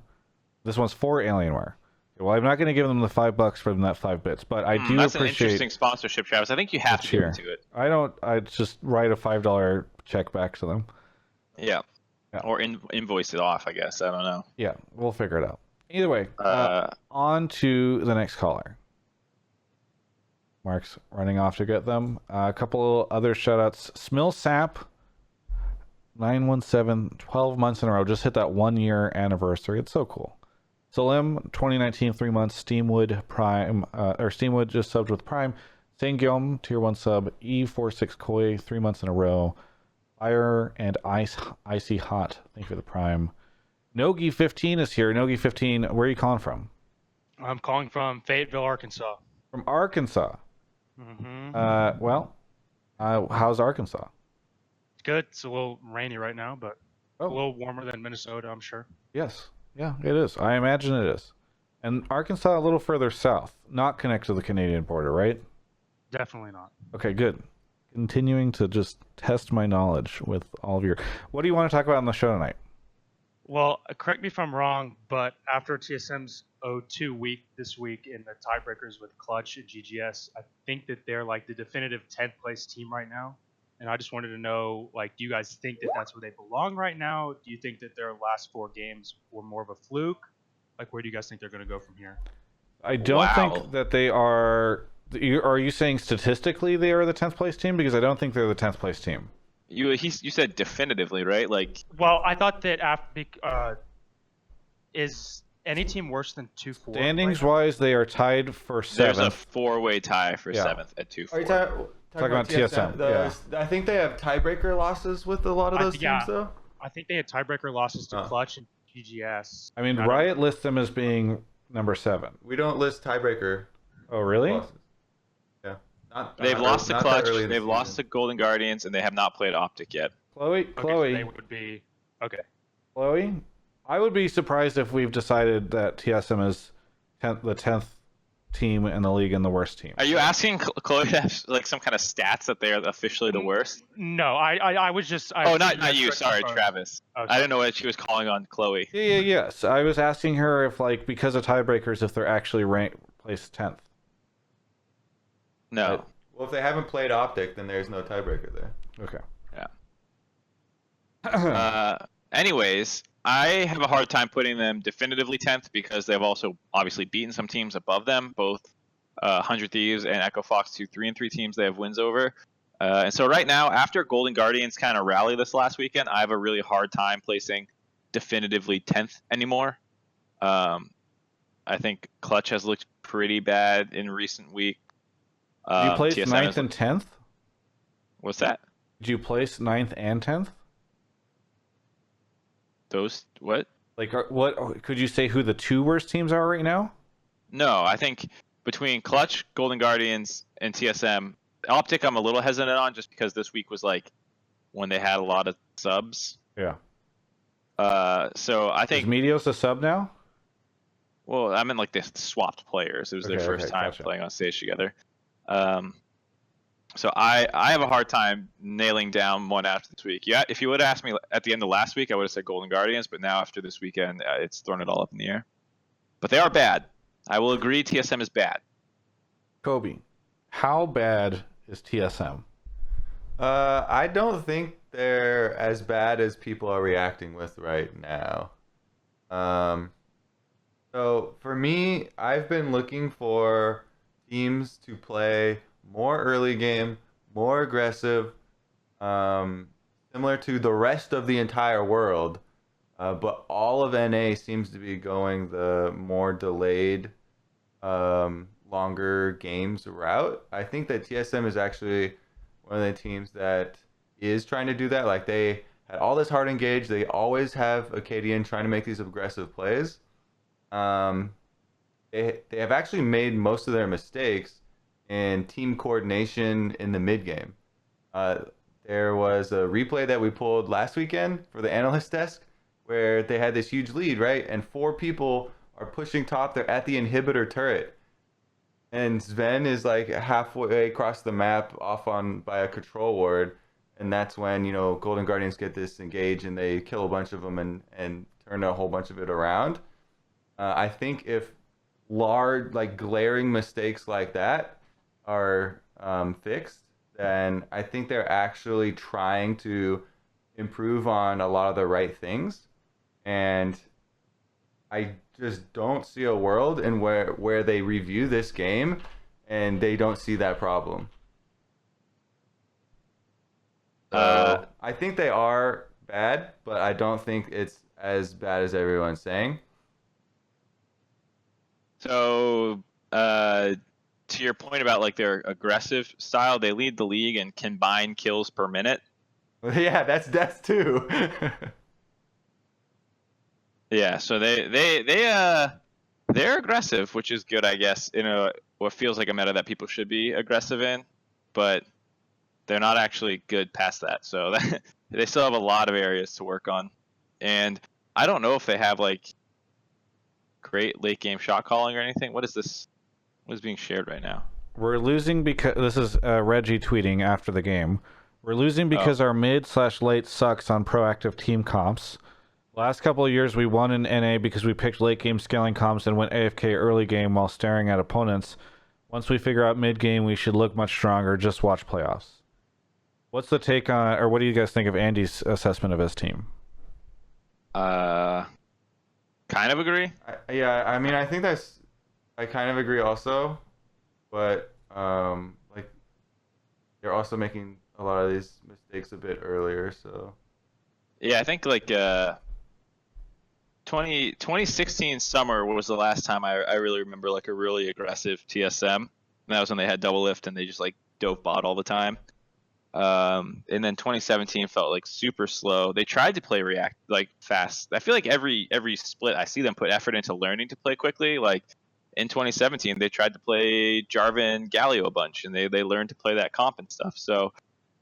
This one's for Alienware. Well, I'm not going to give them the $5 for that 5 bits, but I do that's appreciate. That's an interesting sponsorship, Travis. I think you have to give it to it. I just write a $5 check back to them. Yeah. Or invoice it off, I guess. I don't know. Yeah, we'll figure it out. Either way, on to the next caller. Mark's running off to get them. A couple other shoutouts. Smillsap 917, 12 months in a row. Just hit that 1 year anniversary. It's so cool. Salim 2019, 3 months. Steamwood Prime, or Steamwood just subbed with Prime. Saint Guillaume, tier 1 sub. E46 Koi, 3 months in a row. Fire and Icy Hot, thank you for the Prime. Nogi15 is here. Nogi15, where are you calling from? I'm calling from Fayetteville, Arkansas. From Arkansas. Mm-hmm. Well, how's Arkansas? It's good. It's a little rainy right now, but a little warmer than Minnesota, I'm sure. Yes. Yeah, it is. I imagine it is. And Arkansas a little further south, not connected to the Canadian border, right? Definitely not. Okay, good. Continuing to just test my knowledge with all of your... What do you want to talk about on the show tonight? Well, correct me if I'm wrong, but after TSM's 0-2 week this week in the tiebreakers with Clutch and GGS, I think that they're like the definitive 10th place team right now. And I just wanted to know, like, do you guys think that that's where they belong right now? Do you think that their last 4 games were more of a fluke? Like, where do you guys think they're going to go from here? I don't think that they are... Are you saying statistically they are the 10th place team? Because I don't think they're the 10th place team. You said definitively, right? Like, well, I thought that after is any team worse than 2-4? Standings wise, they are tied for 7th. There's a 4-way tie for 7th at 2-4. Are you talking about TSM? I think they have tiebreaker losses with a lot of those teams, though. I think they had tiebreaker losses to Clutch and GGS. I mean, Riot lists them as being number 7. We don't list tiebreaker. Oh, really? Losses. They've lost to Clutch, they've lost to Golden Guardians, and they have not played Optic yet. Chloe. They would be okay. Chloe, I would be surprised if we've decided that TSM is the 10th team in the league and the worst team. Are you asking Chloe to have like some kind of stats that they are officially the worst? No, I was just. Oh, not you. Sorry, Travis. Travis. I didn't know what she was calling on Chloe. Yes. I was asking her if, like, because of tiebreakers, if they're actually placed 10th. No. Well, if they haven't played Optic, then there's no tiebreaker there. Okay. Yeah. Anyways, I have a hard time putting them definitively 10th because they've also obviously beaten some teams above them, both 100 Thieves and Echo Fox, 2 3-3 teams they have wins over. And so right now, after Golden Guardians kind of rally this last weekend, I have a really hard time placing definitively 10th anymore. I think Clutch has looked pretty bad in recent weeks. You placed TSM 9th and 10th? What's that? Did you place 9th and 10th? Those what? Like, what could you say who the 2 worst teams are right now? No, I think between Clutch, Golden Guardians, and TSM, Optic I'm a little hesitant on just because this week was like when they had a lot of subs. Yeah. So I think Is Meteos a sub now? Well, I mean like they swapped players. It was their first time playing on stage together. So I have a hard time nailing down one after this week. Yeah, if you would have asked me at the end of last week, I would have said Golden Guardians, but now after this weekend, it's thrown it all up in the air. But they are bad. I will agree TSM is bad. Kobe, how bad is TSM? I don't think they're as bad as people are reacting with right now. So for me, I've been looking for teams to play more early game, more aggressive, similar to the rest of the entire world. But all of NA seems to be going the more delayed, longer games route. I think that TSM is actually one of the teams that is trying to do that. Like, they had all this hard engage. They always have a KDN trying to make these aggressive plays. They have actually made most of their mistakes in team coordination in the mid game. There was a replay that we pulled last weekend for the analyst desk where they had this huge lead, right? And 4 people are pushing top. They're at the inhibitor turret. And Sven is like halfway across the map off by a control ward. And that's when, Golden Guardians get this engage and they kill a bunch of them and turn a whole bunch of it around. I think if large, like, glaring mistakes like that are fixed, then I think they're actually trying to improve on a lot of the right things. And I just don't see a world in where they review this game and they don't see that problem. So I think they are bad, but I don't think it's as bad as everyone's saying. So, to your point about like their aggressive style, they lead the league in combined kills per minute. Yeah, that's too. Yeah, so they're aggressive, which is good, I guess, in what feels like a meta that people should be aggressive in, but they're not actually good past that. So they still have a lot of areas to work on, and I don't know if they have like great late game shot calling or anything. What is this? What is being shared right now? We're losing because this is Reggie tweeting after the game. We're losing because our mid/late sucks on proactive team comps. Last couple of years we won in NA because we picked late game scaling comps and went AFK early game while staring at opponents. Once we figure out mid game, we should look much stronger. Just watch playoffs. What's the take on, or what do you guys think of Andy's assessment of his team? Kind of agree. I mean, I think I kind of agree also, but like, they're also making a lot of these mistakes a bit earlier, so. Yeah, I think like 2016 summer was the last time I really remember like a really aggressive TSM. And that was when they had double lift and they just like dove bot all the time. And then 2017 felt like super slow. They tried to play react like fast. I feel like every split I see them put effort into learning to play quickly. Like in 2017 they tried to play Jarvan Galio a bunch and they learned to play that comp and stuff. So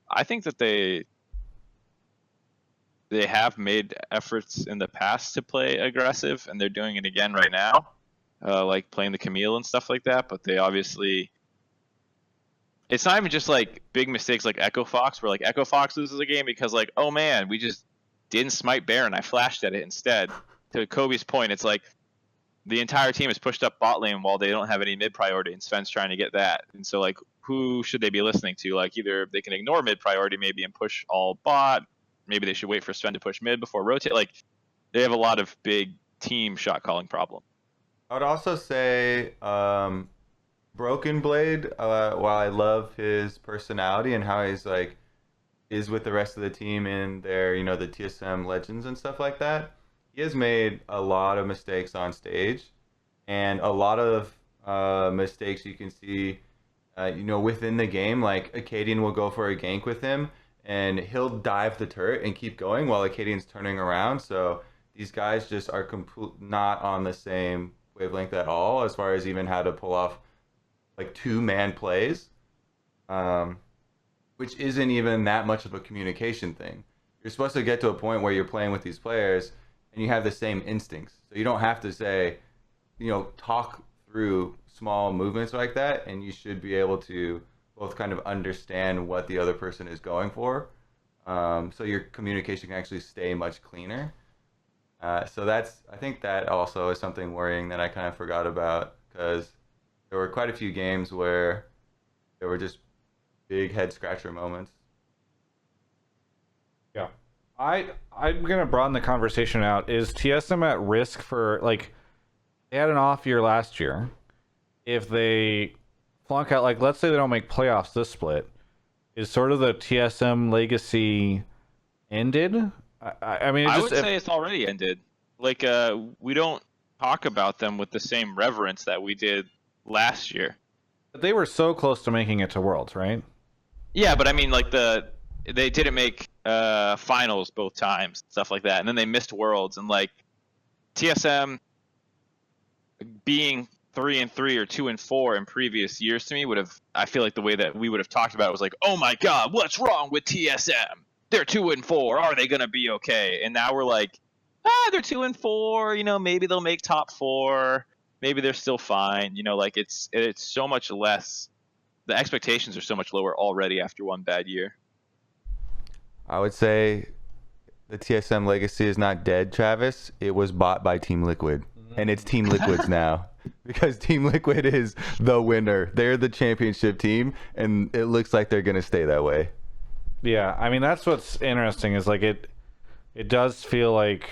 I think that they they have made efforts in the past to play aggressive, and they're doing it again right now, like playing the Camille and stuff like that. But they obviously, it's not even just like big mistakes like Echo Fox, where like Echo Fox loses a game because like, oh man, we just didn't smite Baron. I flashed at it instead. To Kobe's point, it's like the entire team is pushed up bot lane while they don't have any mid priority, and Sven's trying to get that. And so like, who should they be listening to? Like either they can ignore mid priority maybe and push all bot. Maybe they should wait for Sven to push mid before rotate. Like, they have a lot of big team shot calling problem. I would also say Broken Blade, while I love his personality and how he's like is with the rest of the team in their, you know, the TSM legends and stuff like that, he has made a lot of mistakes on stage, and a lot of mistakes you can see, you know, within the game. Like Acadian will go for a gank with him, and he'll dive the turret and keep going while Acadian's turning around. So these guys just are not on the same wavelength at all as far as even how to pull off like two-man plays, which isn't even that much of a communication thing. You're supposed to get to a point where you're playing with these players and you have the same instincts. So you don't have to say, you know, talk through small movements like that, and you should be able to both kind of understand what the other person is going for, so your communication can actually stay much cleaner. So I think that also is something worrying that I kind of forgot about, because there were quite a few games where there were just big head scratcher moments. Yeah. I'm gonna broaden the conversation out. Is TSM at risk for, like, they had an off year last year. If they flunk out, like, let's say they don't make playoffs this split, is sort of the TSM legacy ended? I mean, I would say it's already ended. Like, we don't talk about them with the same reverence that we did last year. They were so close to making it to Worlds, right? Yeah, but I mean, like, they didn't make finals both times, stuff like that, and then they missed Worlds, and like TSM being 3-3 or 2-4 in previous years to me would have, I feel like the way that we would have talked about it was like, oh my god, what's wrong with TSM? They're 2-4. Are they gonna be okay? And now we're like, they're 2-4. You know, maybe they'll make top 4. Maybe they're still fine. You know, like it's so much less. The expectations are so much lower already after one bad year. I would say the TSM legacy is not dead, Travis. It was bought by Team Liquid, and it's Team Liquid's now, because Team Liquid is the winner. They're the championship team, and it looks like they're gonna stay that way. Yeah, I mean, that's what's interesting, is like it does feel like,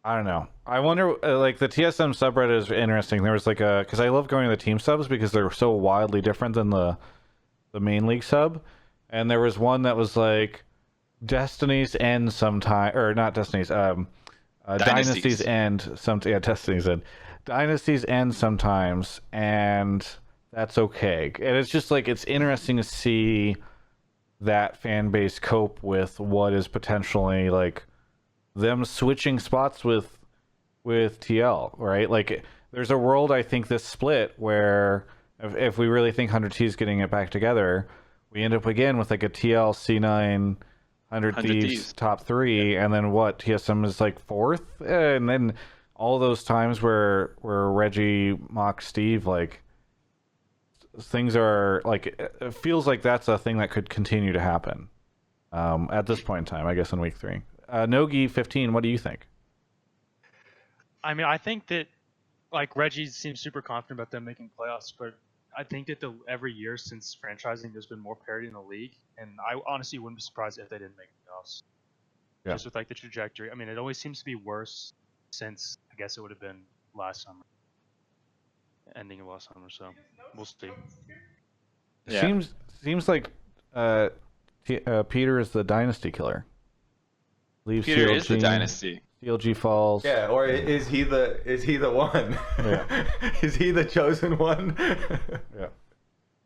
I don't know. I wonder, like, the TSM subreddit is interesting. There was like because I love going to the team subs because they're so wildly different than the main league sub. And there was one that was like, Destiny's end sometime, or not Destiny's, Dynasties end some, yeah, Destiny's end. Dynasties end sometimes, and that's okay. And it's just like, it's interesting to see that fan base cope with what is potentially like them switching spots with TL, right? Like, there's a world, I think, this split where if we really think 100T is getting it back together, we end up again with like a TL C9 100 Thieves top 3, and then what? TSM is like 4th, and then all those times where Reggie mocks Steve, like, things are like, it feels like that's a thing that could continue to happen at this point in time, I guess, in week 3. Nogi 15, what do you think? I mean, I think that, like, Reggie seems super confident about them making playoffs, but I think that every year since franchising, there's been more parity in the league, and I honestly wouldn't be surprised if they didn't make playoffs. Yeah. Just with like the trajectory. I mean, it always seems to be worse since, I guess it would have been last summer, ending of last summer. So we'll see. Yeah. Seems like Peter is the dynasty killer. Leaves Peter CLG, is the dynasty. CLG falls. Yeah, or is he the one? Yeah. Is he the chosen one? Yeah.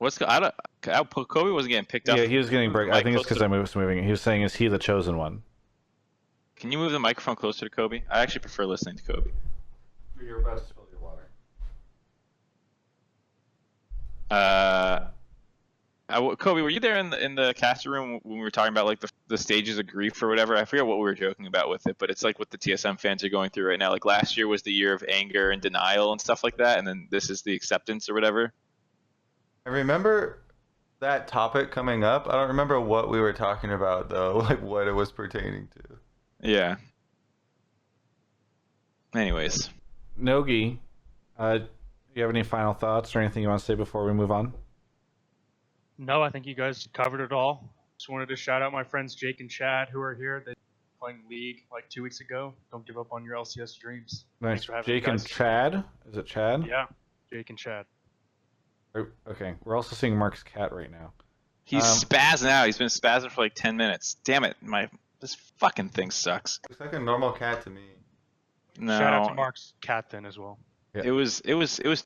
Kobe wasn't getting picked up. Yeah, he was getting break. I think it's because I was moving. He was saying, "Is he the chosen one?" Can you move the microphone closer to Kobe? I actually prefer listening to Kobe. You're about to spill your water. Kobe, were you there in the caster room when we were talking about like the stages of grief or whatever? I forget what we were joking about with it, but it's like what the TSM fans are going through right now. Like last year was the year of anger and denial and stuff like that, and then this is the acceptance or whatever. I remember that topic coming up. I don't remember what we were talking about though, like what it was pertaining to. Yeah. Anyways, Nogi, do you have any final thoughts or anything you want to say before we move on? No, I think you guys covered it all. Just wanted to shout out my friends Jake and Chad who are here. They were playing League like 2 weeks ago. Don't give up on your LCS dreams. Nice. Thanks for having me, Jake and guys. Chad? Is it Chad? Yeah, Jake and Chad. Okay, we're also seeing Mark's cat right now. he's spazzing out. He's been spazzing for like 10 minutes. Damn it, this fucking thing sucks. Looks like a normal cat to me. No, Shout out to Mark's cat then as well. Yeah. it was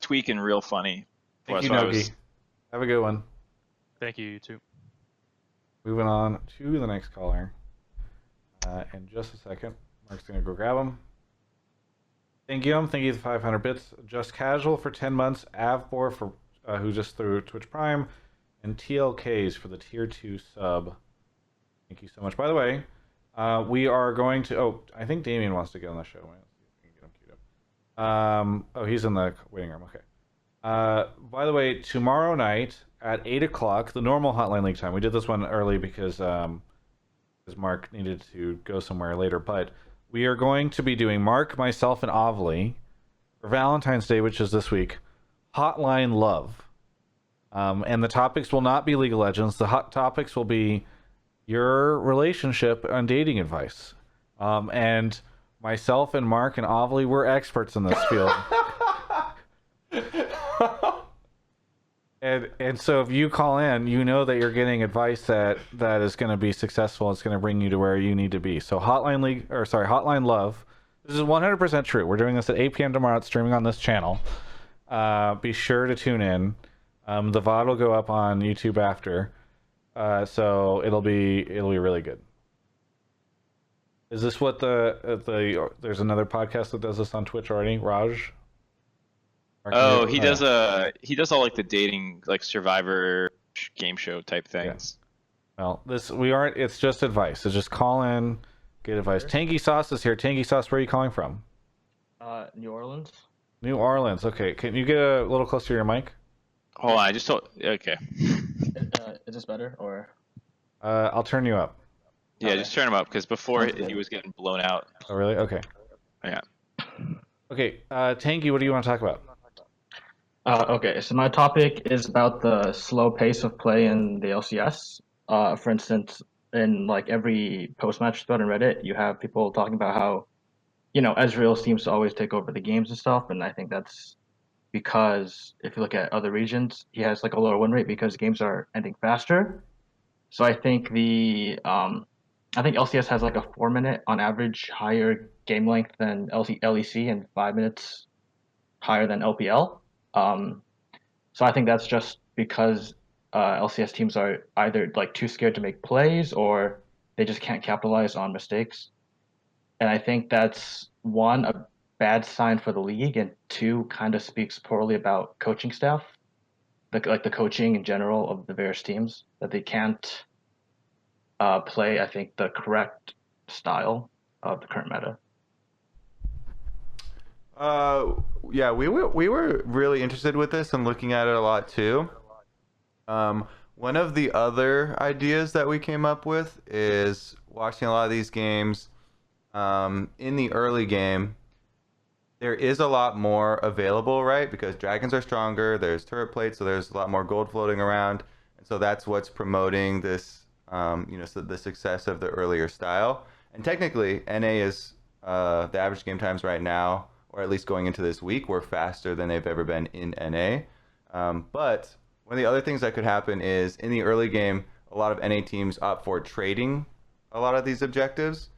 tweaking real funny. Thank That's you, why I Nogi. was- Have a good one. Thank you, you too. Moving on to the next caller. In just a second. Mark's going to go grab him. Thank you for the 500 bits. Just Casual for 10 months. Avbor for who just threw Twitch Prime. And TLKs for the Tier 2 sub. Thank you so much. By the way, we are going to... Oh, I think Damien wants to get on the show. Let's see if we can get him queued up. Oh, he's in the waiting room. Okay. By the way, tomorrow night at 8 o'clock, the normal Hotline League time. We did this one early because Mark needed to go somewhere later. But we are going to be doing Mark, myself, and Ovly for Valentine's Day, which is this week, Hotline Love. And the topics will not be League of Legends. The hot topics will be your relationship and dating advice. And myself and Mark and Ovly, we're experts in this field. And so if you call in, you know that you're getting advice that is going to be successful. It's going to bring you to where you need to be. So Hotline Love. This is 100% true. We're doing this at 8 p.m. tomorrow. It's streaming on this channel. Be sure to tune in. The VOD will go up on YouTube after. So it'll be really good. Is this what there's another podcast that does this on Twitch already? Raj? Oh, he does all like the dating, like Survivor game show type things. Well, it's just advice. So just call in, get advice. Tangy Sauce is here. Tangy Sauce, where are you calling from? New Orleans. New Orleans. Okay. Can you get a little closer to your mic? Hold on, I just told. Okay. Is this better or? I'll turn you up. Yeah, Okay. just turn him up because before Okay. he was getting blown out. Oh, really? Okay. Yeah. Okay. Tangy, what do you want to talk about? Okay, so my topic is about the slow pace of play in the LCS. For instance, in like every post-match thread on Reddit, you have people talking about how, Ezreal seems to always take over the games and stuff, and I think that's because if you look at other regions, he has like a lower win rate because games are ending faster. So I think LCS has like a 4-minute on average higher game length than LEC and 5 minutes higher than LPL. So I think that's just because LCS teams are either like too scared to make plays or they just can't capitalize on mistakes. And I think that's one, a bad sign for the league, and two, kind of speaks poorly about coaching staff, the coaching in general of the various teams, that they can't play, I think, the correct style of the current meta. Yeah, we were really interested with this and looking at it a lot too. One of the other ideas that we came up with is watching a lot of these games. In the early game, there is a lot more available, right? Because dragons are stronger, there's turret plates, so there's a lot more gold floating around, and so that's what's promoting this, so the success of the earlier style. And technically, NA is the average game times right now, or at least going into this week, were faster than they've ever been in NA. But one of the other things that could happen is in the early game, a lot of NA teams opt for trading a lot of these objectives.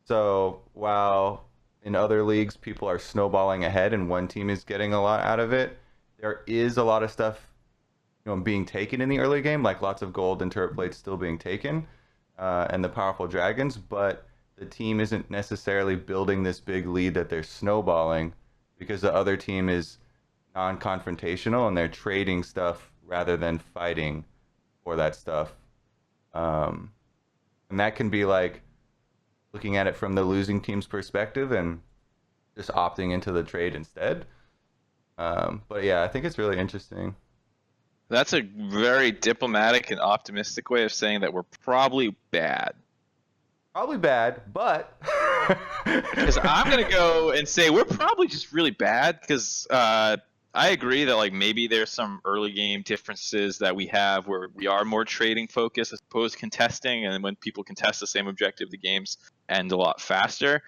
So while in other leagues people are snowballing ahead and one team is getting a lot out of it, there is a lot of stuff being taken in the early game, like lots of gold and turret plates still being taken, and the powerful dragons, but the team isn't necessarily building this big lead that they're snowballing because the other team is non-confrontational and they're trading stuff rather than fighting for that stuff. And that can be like looking at it from the losing team's perspective and just opting into the trade instead. But yeah, I think it's really interesting. That's a very diplomatic and optimistic way of saying that we're probably bad. Probably bad, but Because I'm gonna go and say we're probably just really bad. Because I agree that like maybe there's some early game differences that we have where we are more trading focused as opposed to contesting, and when people contest the same objective, the games end a lot faster.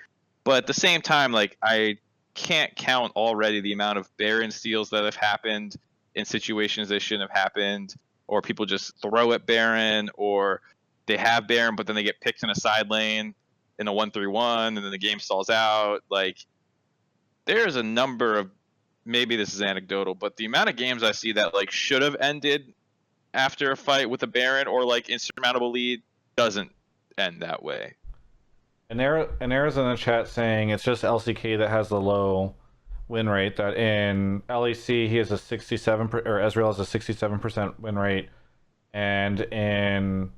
But at the same time, like I can't count already the amount of Baron steals that have happened in situations they shouldn't have happened, or people just throw at Baron, or they have Baron but then they get picked in a side lane in a 1-3-1 and then the game stalls out. Like there's a number of, maybe this is anecdotal, but the amount of games I see that like should have ended after a fight with a Baron or like insurmountable lead doesn't end that way. And Era's in the chat saying it's just LCK that has the low win rate. That in LEC he has a 67 or Ezreal has a 67% win rate, and in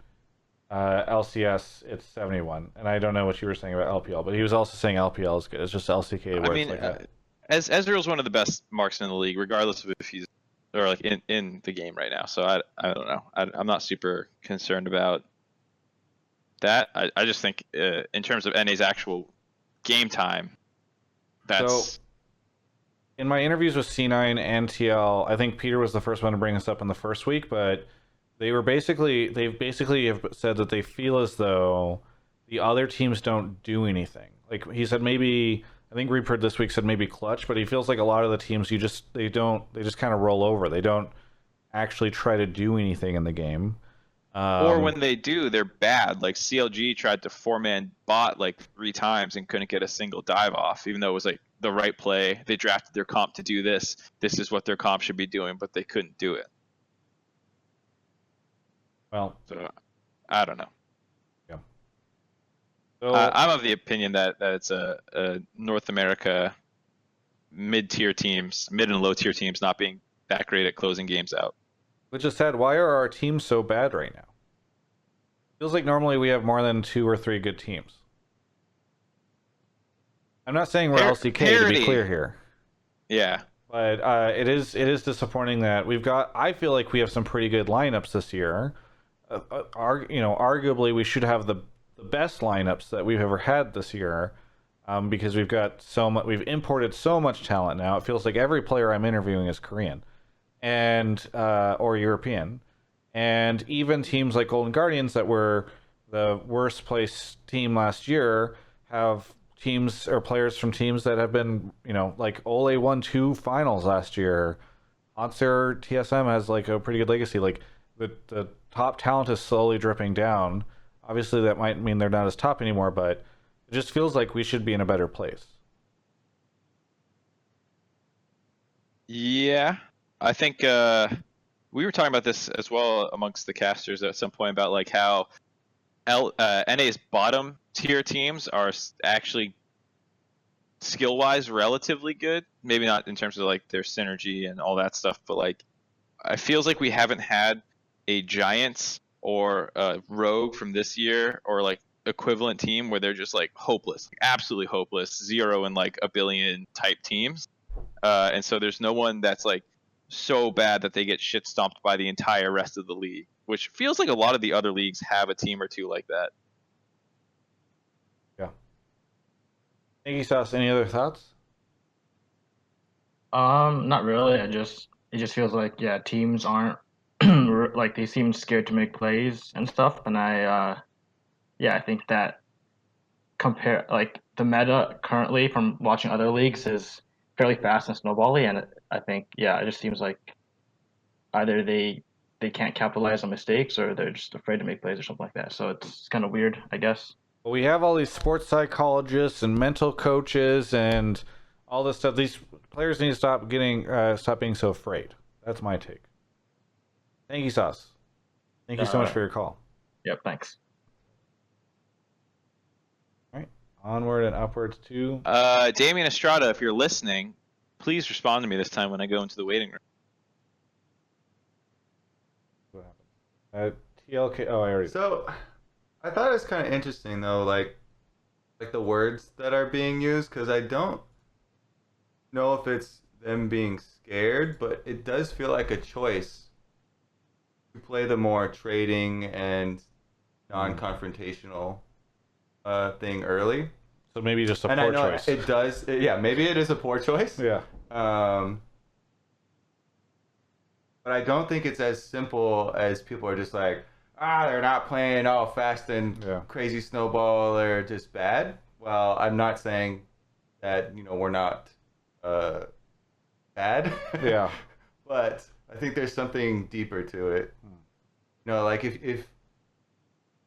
LCS it's 71. And I don't know what you were saying about LPL, but he was also saying LPL is good. It's just LCK where it's like that. As Ezreal's one of the best marksmen in the league, regardless of if he's or like in the game right now. So I don't know. I'm not super concerned about that. I just think in terms of NA's actual game time, that's. So, in my interviews with C9 and TL, I think Peter was the first one to bring us up in the first week, but they basically have said that they feel as though the other teams don't do anything. Like he said, maybe I think Reaper this week said maybe clutch, but he feels like a lot of the teams they just kind of roll over. They don't actually try to do anything in the game. Or when they do, they're bad. Like CLG tried to 4-man bot like 3 times and couldn't get a single dive off, even though it was like the right play. They drafted their comp to do this. This is what their comp should be doing, but they couldn't do it. Well, so I don't know. Yeah. So I'm of the opinion that it's a North America mid-tier teams, mid and low-tier teams not being that great at closing games out. Which is sad. Why are our teams so bad right now? Feels like normally we have more than 2 or 3 good teams. I'm not saying we're LCK to be clear here. Yeah. But it is disappointing that I feel like we have some pretty good lineups this year. Arguably we should have the best lineups that we've ever had this year, because we've imported so much talent now. It feels like every player I'm interviewing is Korean and or European, and even teams like Golden Guardians that were the worst place team last year have teams or players from teams that have been, like Ole won 2 finals last year. Monster TSM has like a pretty good legacy. Like the top talent is slowly dripping down. Obviously that might mean they're not as top anymore, but it just feels like we should be in a better place. Yeah, I think we were talking about this as well amongst the casters at some point about like how NA's bottom tier teams are actually skill-wise relatively good. Maybe not in terms of like their synergy and all that stuff, but like it feels like we haven't had a Giants or a Rogue from this year or like equivalent team where they're just like hopeless, like absolutely hopeless, 0 and like a billion type teams. And so there's no one that's like so bad that they get shit stomped by the entire rest of the league, which feels like a lot of the other leagues have a team or two like that. Yeah. Thank you, Sauce. Any other thoughts? Not really. It just feels like teams aren't like they seem scared to make plays and stuff, and I think that compare like the meta currently from watching other leagues is fairly fast and snowbally, and I think it just seems like either they can't capitalize on mistakes or they're just afraid to make plays or something like that. So it's kind of weird, I guess. Well, we have all these sports psychologists and mental coaches and all this stuff. These players need to stop being so afraid. That's my take. Thank you, Sauce. Thank you so much for your call. Yep, thanks. All right, onward and upwards to Damien Estrada, if you're listening, please respond to me this time when I go into the waiting room. what happened. TLK. Oh, I already. So, I thought it was kind of interesting though, like the words that are being used, because I don't know if it's them being scared, but it does feel like a choice to play the more trading and non-confrontational thing early. So maybe just a And poor I know choice. it does. Yeah, maybe it is a poor choice. Yeah. But I don't think it's as simple as people are just like, they're not playing all fast and crazy snowball. They're just bad. Well, I'm not saying that we're not bad. Yeah. But I think there's something deeper to it. Like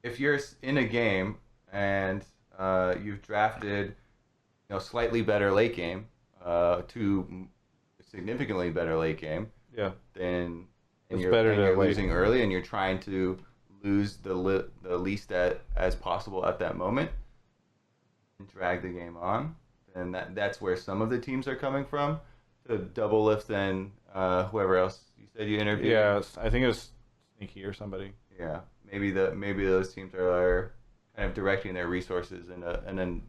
if you're in a game and you've drafted slightly better late game to significantly better late game. Yeah. Then It's you're, better and to you're wait. losing early, and you're trying to lose the least as possible at that moment, and drag the game on. And that's where some of the teams are coming from. To double lift and whoever else you said you interviewed. Yeah, I think it was Sneaky or somebody. Yeah, maybe those teams are kind of directing their resources in a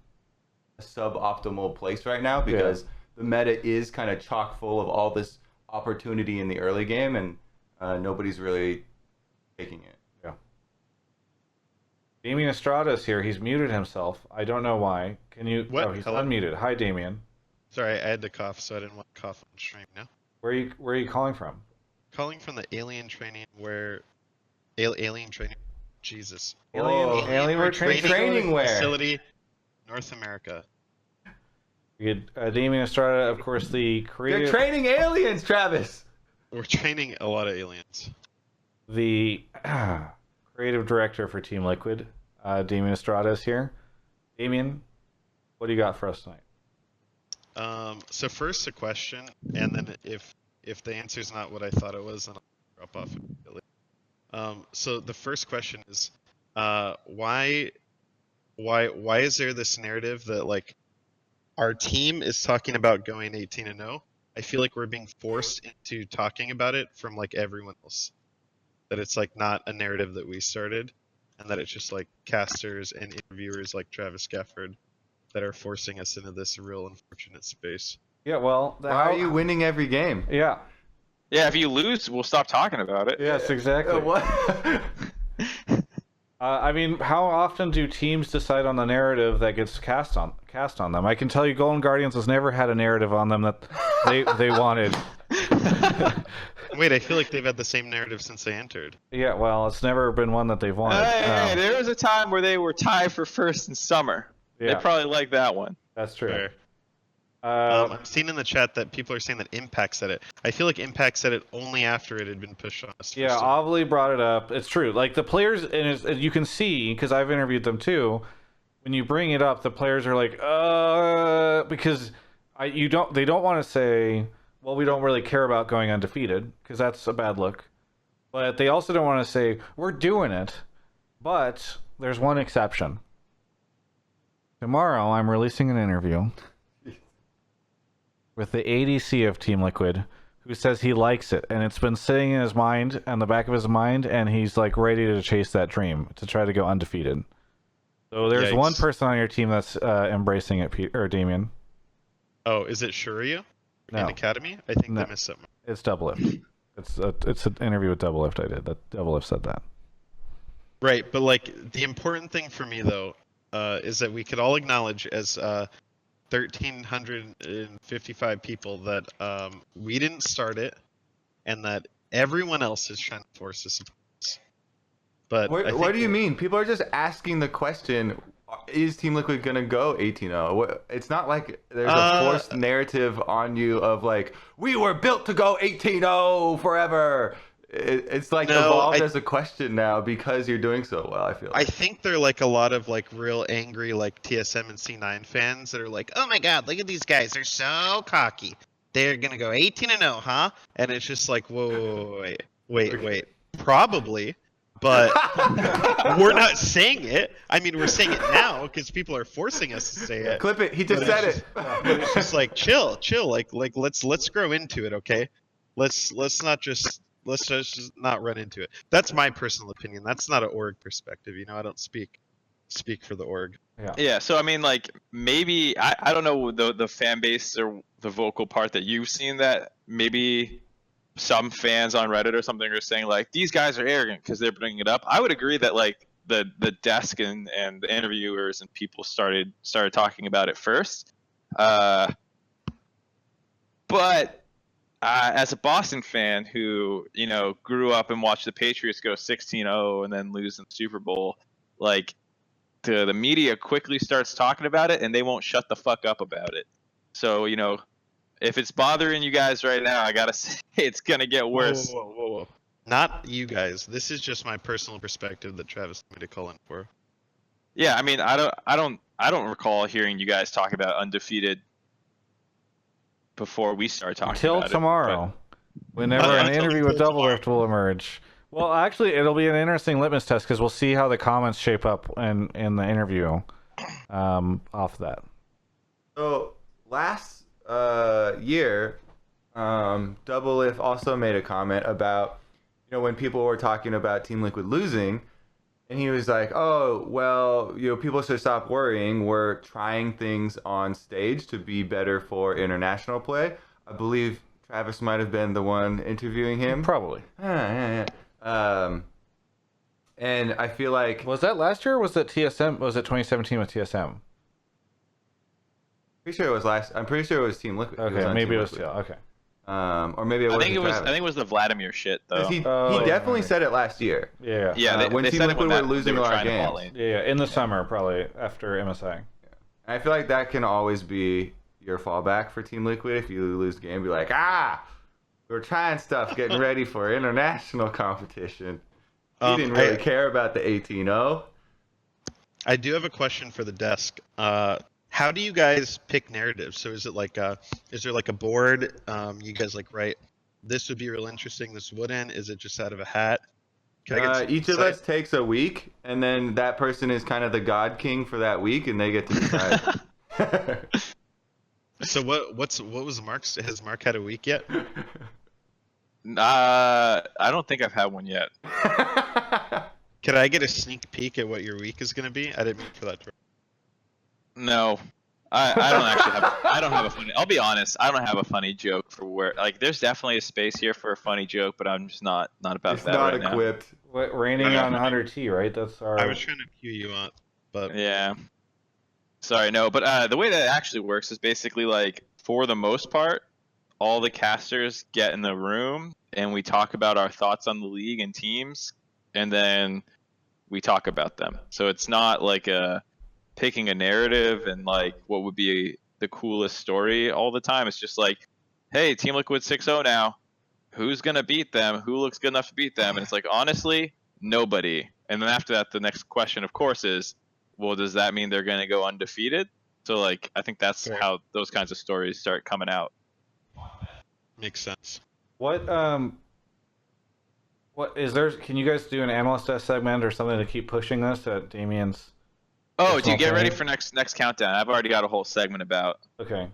suboptimal place right now because the meta is kind of chock full of all this opportunity in the early game, and nobody's really taking it. Yeah. Damien Estrada is here. He's muted himself. I don't know why. Can you? What? Oh, he's Hello? unmuted. Hi, Damien. Sorry, I had to cough, so I didn't want to cough on stream now. Where are you calling from? Calling from the alien training where... alien training... Jesus. Alienware training where? Facility, North America. We get Damien Estrada, of course, the They're creative... training aliens, Travis. We're training a lot of aliens. The creative director for Team Liquid, Damien Estrada, is here. Damien, what do you got for us tonight? So first a question, and then if the answer is not what I thought it was, then I'll drop off immediately. So the first question is, why is there this narrative that like our team is talking about going 18-0? I feel like we're being forced into talking about it from like everyone else. That it's like not a narrative that we started, and that it's just like casters and interviewers like Travis Gafford that are forcing us into this real unfortunate space. Yeah, well... Why are you winning every game? Yeah. Yeah, if you lose, we'll stop talking about it. Yes, exactly. What? I mean, how often do teams decide on the narrative that gets cast on them? I can tell you Golden Guardians has never had a narrative on them that they wanted. Wait, I feel like they've had the same narrative since they entered. Yeah, well, it's never been one that they've wanted. Hey, there was a time where they were tied for first in summer. Yeah. They probably like that one. That's true. Fair. I'm seeing in the chat that people are saying that Impact said it. I feel like Impact said it only after it had been pushed on us. Yeah, Ovely brought it up. It's true. Like the players, and you can see because I've interviewed them too. When you bring it up, the players are like, because they don't want to say, well, we don't really care about going undefeated because that's a bad look. But they also don't want to say we're doing it. But there's one exception. Tomorrow, I'm releasing an interview with the ADC of Team Liquid, who says he likes it, and it's been sitting in his mind, on the back of his mind, and he's like ready to chase that dream to try to go undefeated. So there's one person on your team that's embracing it, or Damien. Oh, is it Shuryu? No. In Academy? I think No. they missed something. It's Double Lift. It's an interview with Double Lift I did. That Double Lift said that. Right, but like the important thing for me though is that we could all acknowledge as 1,355 people that we didn't start it, and that everyone else is trying to force us. But What do you mean? People are just asking the question, is Team Liquid going to go 18-0? It's not like there's a forced narrative on you of like, we were built to go 18-0 forever. It's like evolved as a question now because you're doing so well, I feel like. I think there are like a lot of like real angry like TSM and C9 fans that are like, oh my god, look at these guys, they're so cocky. They're going to go 18-0, huh? And it's just like, whoa, wait. Probably. But we're not saying it. I mean, we're saying it now because people are forcing us to say it. Clip it. He just said it. But it's just like chill. Like let's grow into it, okay? Let's not just let's just not run into it. That's my personal opinion. That's not an org perspective. You know, I don't speak for the org. Yeah, so I mean, like, maybe I don't know the fan base or the vocal part that you've seen, that maybe some fans on Reddit or something are saying like these guys are arrogant because they're bringing it up. I would agree that like the desk and the interviewers and people started talking about it first. But as a Boston fan who, you know, grew up and watched the Patriots go 16-0 and then lose in the Super Bowl, like the media quickly starts talking about it and they won't shut the fuck up about it. So, you know, if it's bothering you guys right now, I gotta say it's gonna get worse. Whoa. Not you guys. This is just my personal perspective that Travis told me to call in for. Yeah, I mean, I don't recall hearing you guys talk about undefeated before we start talking Until about tomorrow, whenever Until an interview with Double tomorrow. Lift will emerge. Well, actually, it'll be an interesting litmus test because we'll see how the comments shape up in the interview off that. So last year, Double Lift also made a comment about, you know, when people were talking about Team Liquid losing, and he was like, "Oh, well, you know, people should stop worrying. We're trying things on stage to be better for international play." I believe Travis might have been the one interviewing him. Probably. Yeah. And I feel like Was that last year or was it TSM? Was it 2017 with TSM? pretty sure it was last. I'm pretty sure it was Team Liquid. Okay, on maybe Team it was. Liquid. Yeah, okay. Or maybe it I wasn't think it was. Travis. I think it was the Vladimir shit though. 'Cause he Oh, definitely right. said it last year. Yeah. Yeah, when they Team said it Liquid when were they losing were a lot of trying to fall games. in. Yeah, in the summer, probably after MSI. And I feel like that can always be your fallback for Team Liquid. If you lose the game, be like, we're trying stuff, getting ready for international competition. He didn't really care about the 18-0. I do have a question for the desk. How do you guys pick narratives? So is it like is there like a board? You guys like write, this would be real interesting, this wouldn't? Is it just out of a hat? Can I get some Each of insight? us takes a week, and then that person is kind of the god king for that week, and they get to decide. So what was Mark's? Has Mark had a week yet? I don't think I've had one yet. Can I get a sneak peek at what your week is going to be? I didn't mean for that to... No, I don't actually have. I don't have a funny. I'll be honest. I don't have a funny joke for where. Like, there's definitely a space here for a funny joke, but I'm just not about It's that not right equipped. What, raining on 100T, right? That's our. I was trying to cue you on, but now. Yeah. Sorry, no. But the way that it actually works is basically like, for the most part, all the casters get in the room and we talk about our thoughts on the league and teams, and then we talk about them. So it's not like picking a narrative and like what would be the coolest story all the time. It's just like, hey, Team Liquid 6-0 now. Who's gonna beat them? Who looks good enough to beat them? And it's like, honestly, nobody. And then after that, the next question, of course, is, well, does that mean they're gonna go undefeated? So like, I think that's Right. how those kinds of stories start coming out. makes sense. What is there? Can you guys do an analyst desk segment or something to keep pushing this at Damien's? Oh, Personal dude, get ready opinion? for next countdown. I've already got a whole segment about. Okay.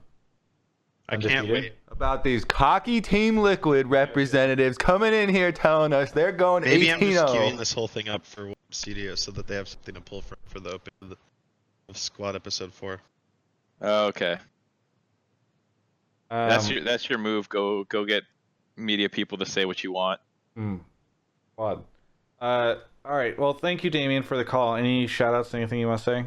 I can't Undefeated? wait. About these cocky Team Liquid representatives coming in here telling us they're going Maybe I'm just 18-0. queuing this whole thing up for Studio so that they have something to pull from for the open of Squad episode 4. Oh, okay, that's your move. Go get media people to say what you want. Quad. All right. Well, thank you, Damien, for the call. Any shout-outs? Anything you want to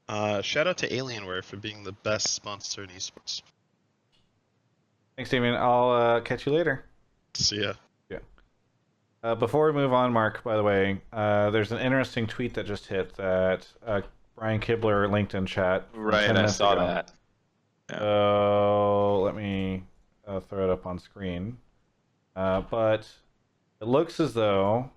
say? Shout out to Alienware for being the best sponsor in esports. Thanks, Damien. I'll catch you later. See ya. Before we move on, Mark, by the way, there's an interesting tweet that just hit that Brian Kibler linked in chat. Right, 10 I minutes saw ago. that. Yeah. So let me throw it up on screen. But it looks as though,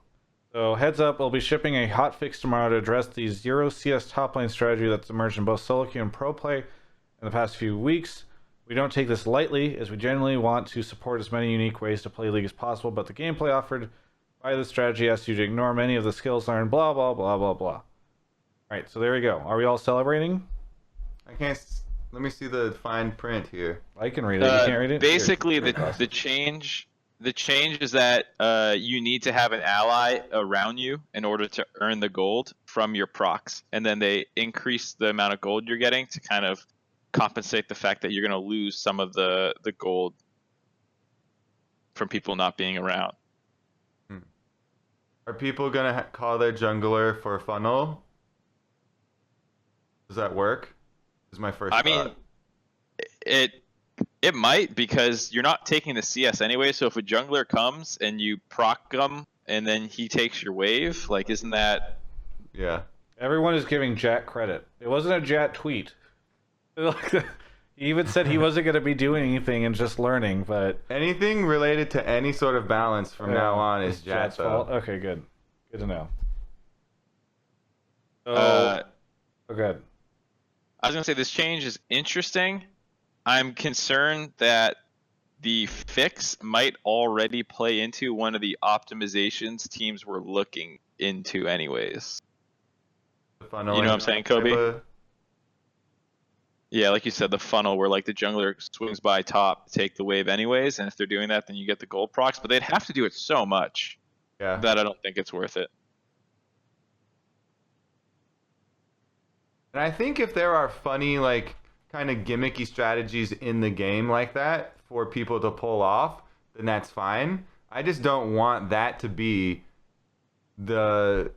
so heads up, we'll be shipping a hotfix tomorrow to address the zero CS top lane strategy that's emerged in both solo queue and pro play in the past few weeks. We don't take this lightly, as we generally want to support as many unique ways to play League as possible, but the gameplay offered by this strategy asks you to ignore many of the skills learned, blah, blah, blah, blah, blah. Alright, so there we go. Are we all celebrating? I can't. Let me see the fine print here. I can read it. You can't read it? Basically, Here, the change The change is that you need to have an ally around you in order to earn the gold from your procs, and then they increase the amount of gold you're getting to kind of compensate the fact that you're going to lose some of the gold from people not being around. Are people gonna call their jungler for funnel? Does that work? Is my first. I mean, it might, because you're not taking the CS anyway. So if a jungler comes and you proc him and then he takes your wave, like, isn't that? Yeah. Everyone is giving Jack credit. It wasn't a Jack tweet. He even said he wasn't going to be doing anything and just learning, but Anything related to any sort of balance from now on is Jack's fault. Okay, good. Good to know. So, good. I was gonna say this change is interesting. I'm concerned that the fix might already play into one of the optimizations teams were looking into anyways. The funnel, You know what I'm saying, Kobe? type of- Yeah, like you said, the funnel where like the jungler swings by top to take the wave anyways, and if they're doing that, then you get the gold procs, but they'd have to do it so much Yeah. that I don't think it's worth it. And I think if there are funny, like, kind of gimmicky strategies in the game like that for people to pull off, then that's fine. I just don't want that to be the,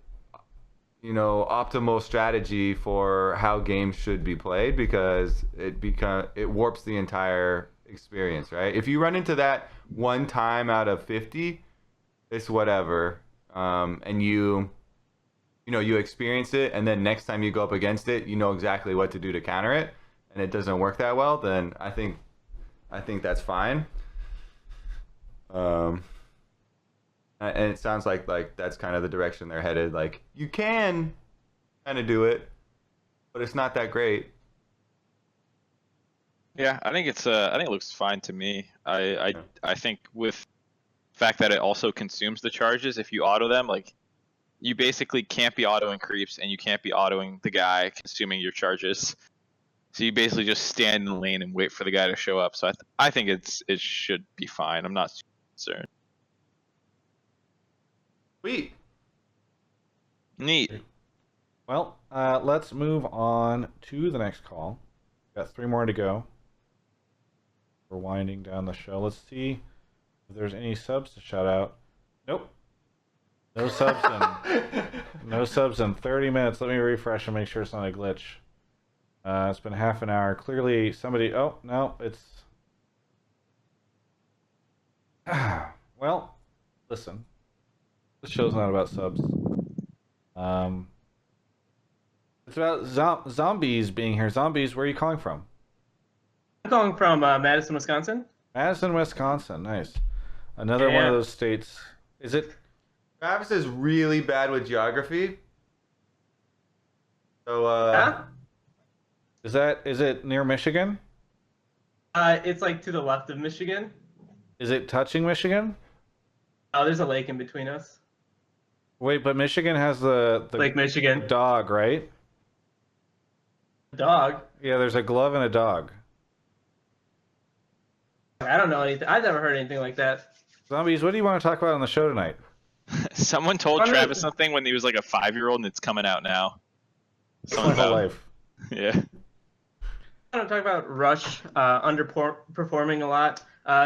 optimal strategy for how games should be played, because it warps the entire experience, right? If you run into that one time out of 50, it's whatever. And you experience it, and then next time you go up against it, you know exactly what to do to counter it, and it doesn't work that well, then I think that's fine. And it sounds like that's kind of the direction they're headed. Like, you can kind of do it, but it's not that great. Yeah, I think it looks fine to me. I think with the fact that it also consumes the charges, if you auto them, like, you basically can't be autoing creeps and you can't be autoing the guy consuming your charges. So you basically just stand in the lane and wait for the guy to show up. So I think it should be fine. I'm not super concerned. Sweet. Neat. Well, let's move on to the next call. Got 3 more to go. We're winding down the show. Let's see if there's any subs to shout out. Nope. No subs in 30 minutes. Let me refresh and make sure it's not a glitch. It's been half an hour. Clearly somebody... Oh, no, it's... Well, listen. This show's not about subs. It's about zombies being here. Zombies, where are you calling from? I'm calling from Madison, Wisconsin. Madison, Wisconsin. Nice. Another one of those states. Is it... Travis is really bad with geography. So, Huh? Is it near Michigan? It's like to the left of Michigan. Is it touching Michigan? Oh, there's a lake in between us. Wait, but Michigan has the Lake Michigan. dog, right? Dog? Yeah, there's a glove and a dog. I don't know anything. I've never heard anything like that. Zombies, what do you want to talk about on the show tonight? Someone told Travis something when he was like a 5-year-old, and it's coming out now. My whole life. Yeah. I want to talk about Rush underperforming a lot.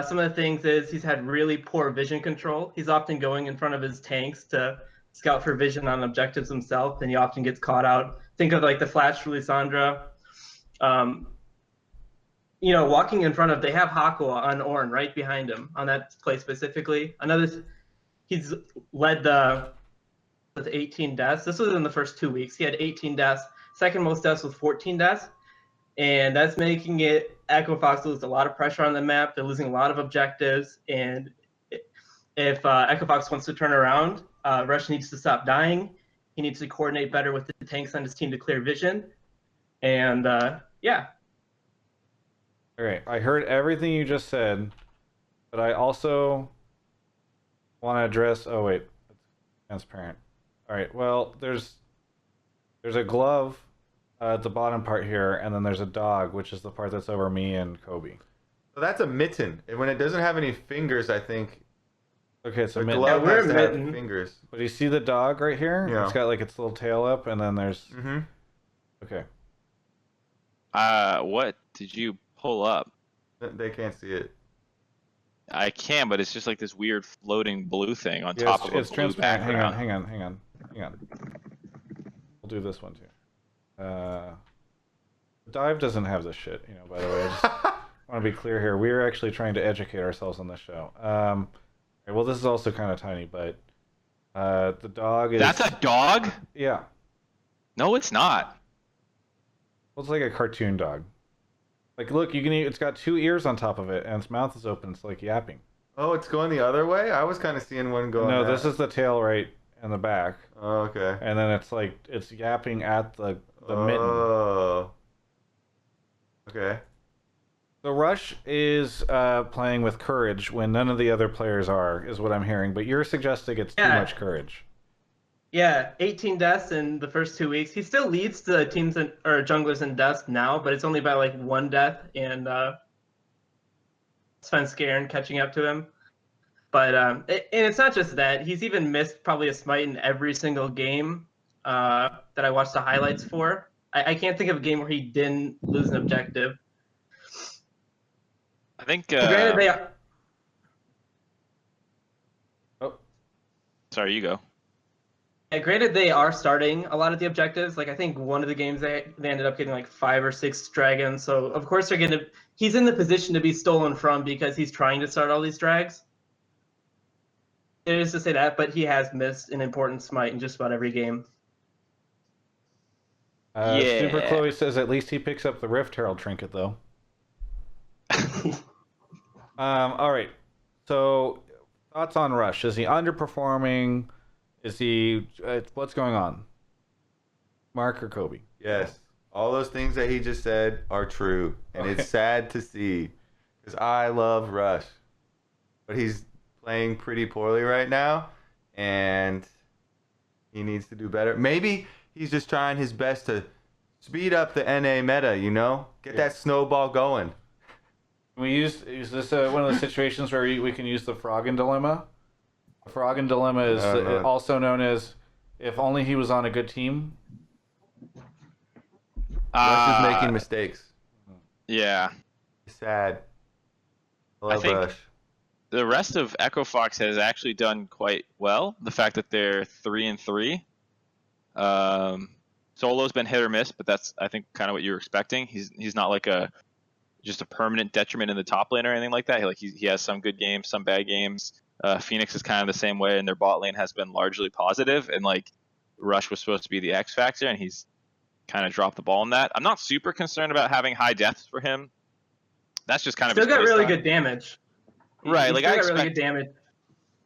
Some of the things is he's had really poor vision control. He's often going in front of his tanks to scout for vision on objectives himself, and he often gets caught out. Think of like the flash for Lysandra. Walking in front of, they have Hako on Ornn right behind him on that play specifically. He's led with 18 deaths. This was in the first 2 weeks. He had 18 deaths. Second most deaths with 14 deaths. And that's making it Equifox lose a lot of pressure on the map. They're losing a lot of objectives. And if Equifox wants to turn around, Rush needs to stop dying. He needs to coordinate better with the tanks on his team to clear vision. And yeah. All right, I heard everything you just said, but I also want to address... Oh, wait. That's transparent. All right, well, there's a glove at the bottom part here, and then there's a dog, which is the part that's over me and Kobe. So that's a mitten. And when it doesn't have any fingers, I think Okay, it's a The mitten. glove Yeah, we're has to have mitten. fingers. But you see the dog right here? Yeah. It's got like its little tail up, and then there's. Mm-hmm. Okay. What did you pull up? They can't see it. I can, but it's just like this weird floating blue thing on Yeah, top of a it's blue transparent. background. Hang on. We'll do this one too. Dive doesn't have this shit, by the way. I just want to be clear here. We're actually trying to educate ourselves on this show. Well, this is also kind of tiny, but the dog is... That's a dog? Yeah. No, it's not. Well, it's like a cartoon dog. Like, look, it's got 2 ears on top of it, and its mouth is open. It's like yapping. Oh, it's going the other way? I was kind of seeing one going No, that. this is the tail right in the back. Oh, okay. And then it's yapping at the mitten. Oh. Okay. So Rush is playing with courage when none of the other players are, is what I'm hearing. But you're suggesting it's too much courage. Yeah, 18 deaths in the first 2 weeks. He still leads the teams or junglers in deaths now, but it's only by like 1 death, and Sven Skaren catching up to him. But and it's not just that. He's even missed probably a smite in every single game that I watched the highlights for. I can't think of a game where he didn't lose an objective. I think. Granted, they. Oh, sorry, you go. Yeah, granted, they are starting a lot of the objectives. Like I think one of the games they ended up getting like 5 or 6 dragons. So of course he's in the position to be stolen from because he's trying to start all these drags. It is to say that, but he has missed an important smite in just about every game. Super Chloe says at least he picks up the Rift Herald trinket though. All right. So thoughts on Rush? Is he underperforming? Is he? What's going on? Mark or Kobe? Yes. All those things that he just said are true, and it's sad to see, because I love Rush, but he's playing pretty poorly right now, and he needs to do better. Maybe he's just trying his best to speed up the NA meta, get that snowball going. Is this one of the situations where we can use the Froggen dilemma? The Froggen dilemma is also known as if only he was on a good team. Rush is making mistakes. Yeah. Sad. I think Rush. The rest of Echo Fox has actually done quite well. The fact that they're 3-3. Solo's been hit or miss, but that's I think kind of what you were expecting. He's not like just a permanent detriment in the top lane or anything like that. He has some good games, some bad games. Phoenix is kind of the same way, and their bot lane has been largely positive. And Rush was supposed to be the X factor, and he's kind of dropped the ball on that. I'm not super concerned about having high deaths for him. That's just kind of still got really good damage. Right, I expect really good damage.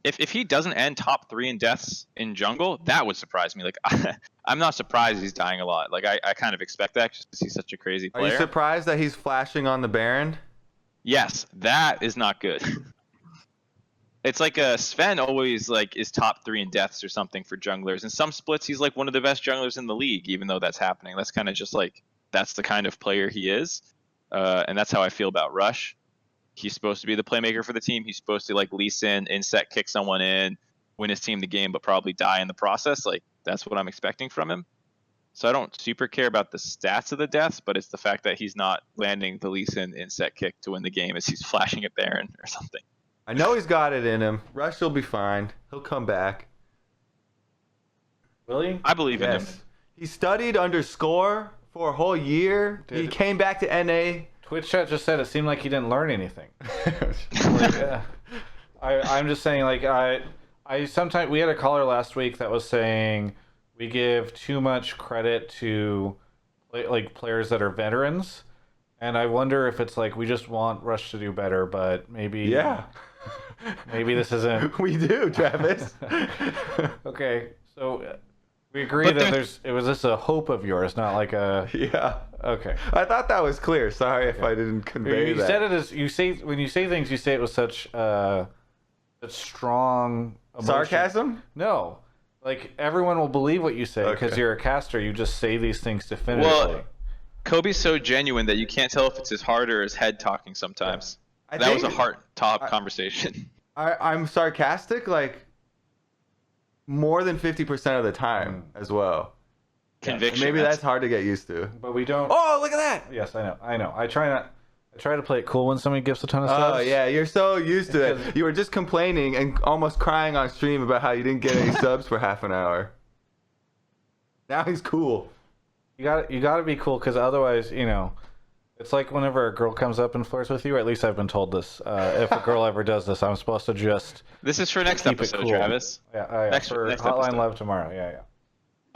If he doesn't end top 3 in deaths in jungle, that would surprise me. I'm not surprised he's dying a lot. I kind of expect that just because he's such a crazy player. Are you surprised that he's flashing on the Baron? Yes, that is not good. It's like Sven always is top 3 in deaths or something for junglers. In some splits, he's one of the best junglers in the league, even though that's happening. That's kind of just that's the kind of player he is, and that's how I feel about Rush. He's supposed to be the playmaker for the team. He's supposed to lease in set, kick someone in, win his team the game, but probably die in the process. That's what I'm expecting from him. So I don't super care about the stats of the deaths, but it's the fact that he's not landing the lease in set kick to win the game as he's flashing at Baron or something. I know he's got it in him. Rush will be fine. He'll come back. Will he? I believe in him. He studied under Score for a whole year. He came back to NA. Twitch chat just said it seemed like he didn't learn anything. I'm just saying, I sometimes we had a caller last week that was saying we give too much credit to players that are veterans, and I wonder if it's we just want Rush to do better, but maybe maybe this isn't. We do, Travis. Okay, so we agree that it was just a hope of yours, not like a Okay. I thought that was clear. Sorry if I didn't convey you that. Said it as you say when you say things, you say it with such strong emotion. Sarcasm? No, everyone will believe what you say because you're a caster. You just say these things definitively. Well, Kobe's so genuine that you can't tell if it's his heart or his head talking sometimes. That was a heart-top conversation. I'm sarcastic, like more than 50% of the time as well. Conviction. And maybe that's hard to get used to. But we don't. Oh, look at that! Yes, I know. I try to play it cool when somebody gives a ton of subs. Oh yeah, you're so used to it. You were just complaining and almost crying on stream about how you didn't get any subs for half an hour. Now he's cool. You got to be cool, because otherwise, it's like whenever a girl comes up and flirts with you. Or at least I've been told this. If a girl ever does this, I'm supposed to just. This is for next keep it episode, cool. Travis. Yeah, Next for next Hotline episode. Love tomorrow. Yeah.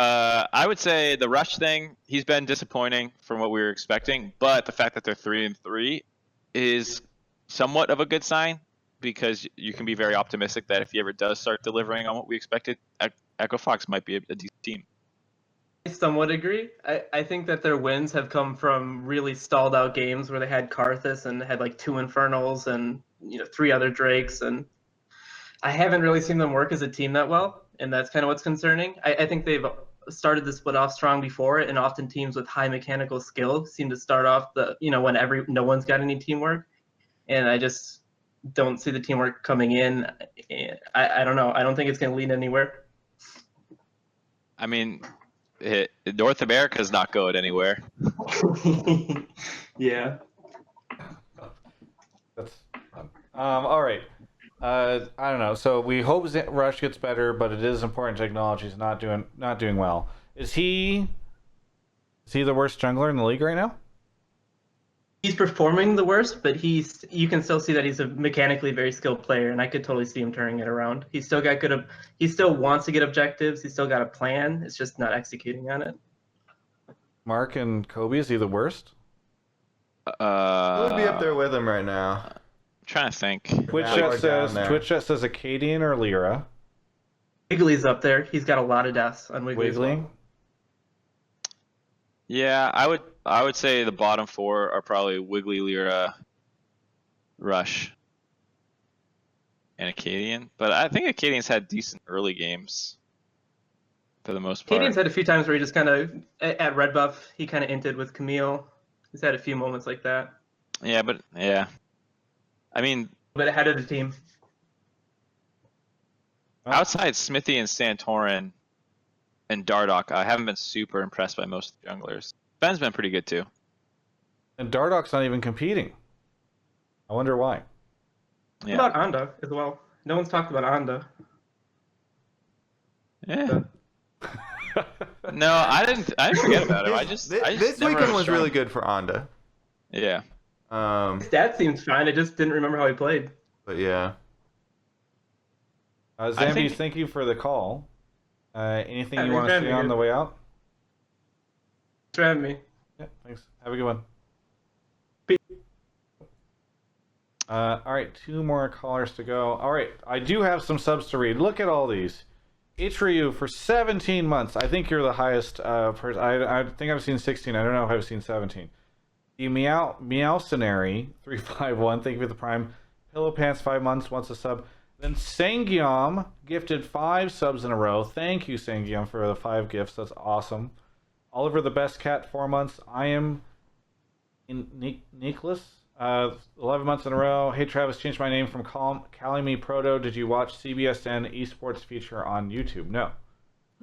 I would say the Rush thing, he's been disappointing from what we were expecting, but the fact that they're 3-3 is somewhat of a good sign, because you can be very optimistic that if he ever does start delivering on what we expected, Echo Fox might be a decent team. I somewhat agree. I think that their wins have come from really stalled out games where they had Karthus and had like 2 Infernals and 3 other Drakes, and I haven't really seen them work as a team that well, and that's kind of what's concerning. I think they've started the split off strong before it, and often teams with high mechanical skill seem to start off when no one's got any teamwork, and I just don't see the teamwork coming in. I don't know. I don't think it's going to lead anywhere. I mean, North America's not going anywhere. Yeah. That's fun. All right. I don't know. So we hope Rush gets better, but it is important to acknowledge he's not doing well. Is he the worst jungler in the league right now? He's performing the worst, but you can still see that he's a mechanically very skilled player, and I could totally see him turning it around. He still wants to get objectives. He's still got a plan. It's just not executing on it. Mark and Kobe, is he the worst? Who would be up there with him right now? I'm trying to think. Twitch chat says Acadian or Lyra. Wiggly's up there. He's got a lot of deaths on Wiggly. Wiggly. Yeah, I would say the bottom 4 are probably Wiggly, Lyra, Rush, and Acadian. But I think Acadian's had decent early games for the most part. Acadian's had a few times where he just kind of, at red buff, he kind of inted with Camille. He's had a few moments like that. Yeah, but yeah. I mean, but ahead of the team. Outside Smithy and Santorin and Dardoch, I haven't been super impressed by most of the junglers. Ben's been pretty good too. And Dardoch's not even competing. I wonder why. Yeah. What about Anda as well? No one's talked about Anda. Yeah. No, I didn't forget about him. This weekend was really good for Anda. Yeah. His stat seems fine. I just didn't remember how he played. But yeah. Zambies, thank you for the call. Anything you want to say on the way out? Thanks for having me. Yeah, thanks. Have a good one. All right, 2 more callers to go. All right, I do have some subs to read. Look at all these. Ichiryu for 17 months. I think you're the highest person. I think I've seen 16. I don't know if I've seen 17. The Meowcenary 351. Thank you for the prime. Pillow Pants 5 months. Wants a sub. Then Sangyom gifted 5 subs in a row. Thank you, Sangyom, for the 5 gifts. That's awesome. Oliver the Best Cat 4 months. I am in Nicholas 11 months in a row. Hey Travis, changed my name from calling me Proto. Did you watch CBSN esports feature on YouTube? No,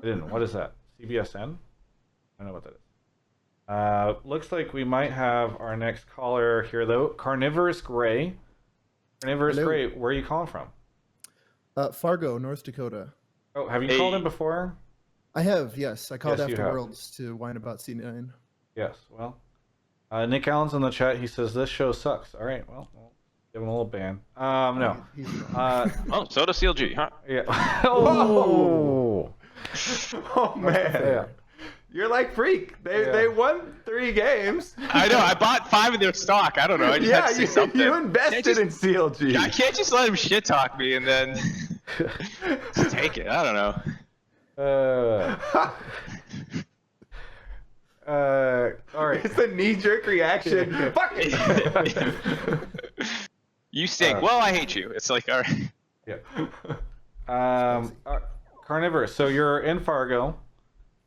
I didn't. What is that? CBSN? I don't know what that is. Looks like we might have our next caller here though. Carnivorous Gray. Carnivorous Gray, where are you calling from? Fargo, North Dakota. Oh, have you called in before? I have, yes. I called Yes, you after have. Worlds to whine about C9. Yes, well. Nick Allen's in the chat. He says, this show sucks. All right, well, we'll give him a little ban. No. Oh, so does CLG, huh? Yeah. Oh! Oh, man. Yeah. You're like Freak. They won 3 games. I know. I bought 5 of their stock. I don't know. I just had to say something. You invested in CLG. I can't just let him shit talk me and then just take it. I don't know. All right. It's a knee-jerk reaction. Fuck it. You stink. Well, I hate you. It's like, all right. Yeah. Carnivorous. So you're in Fargo.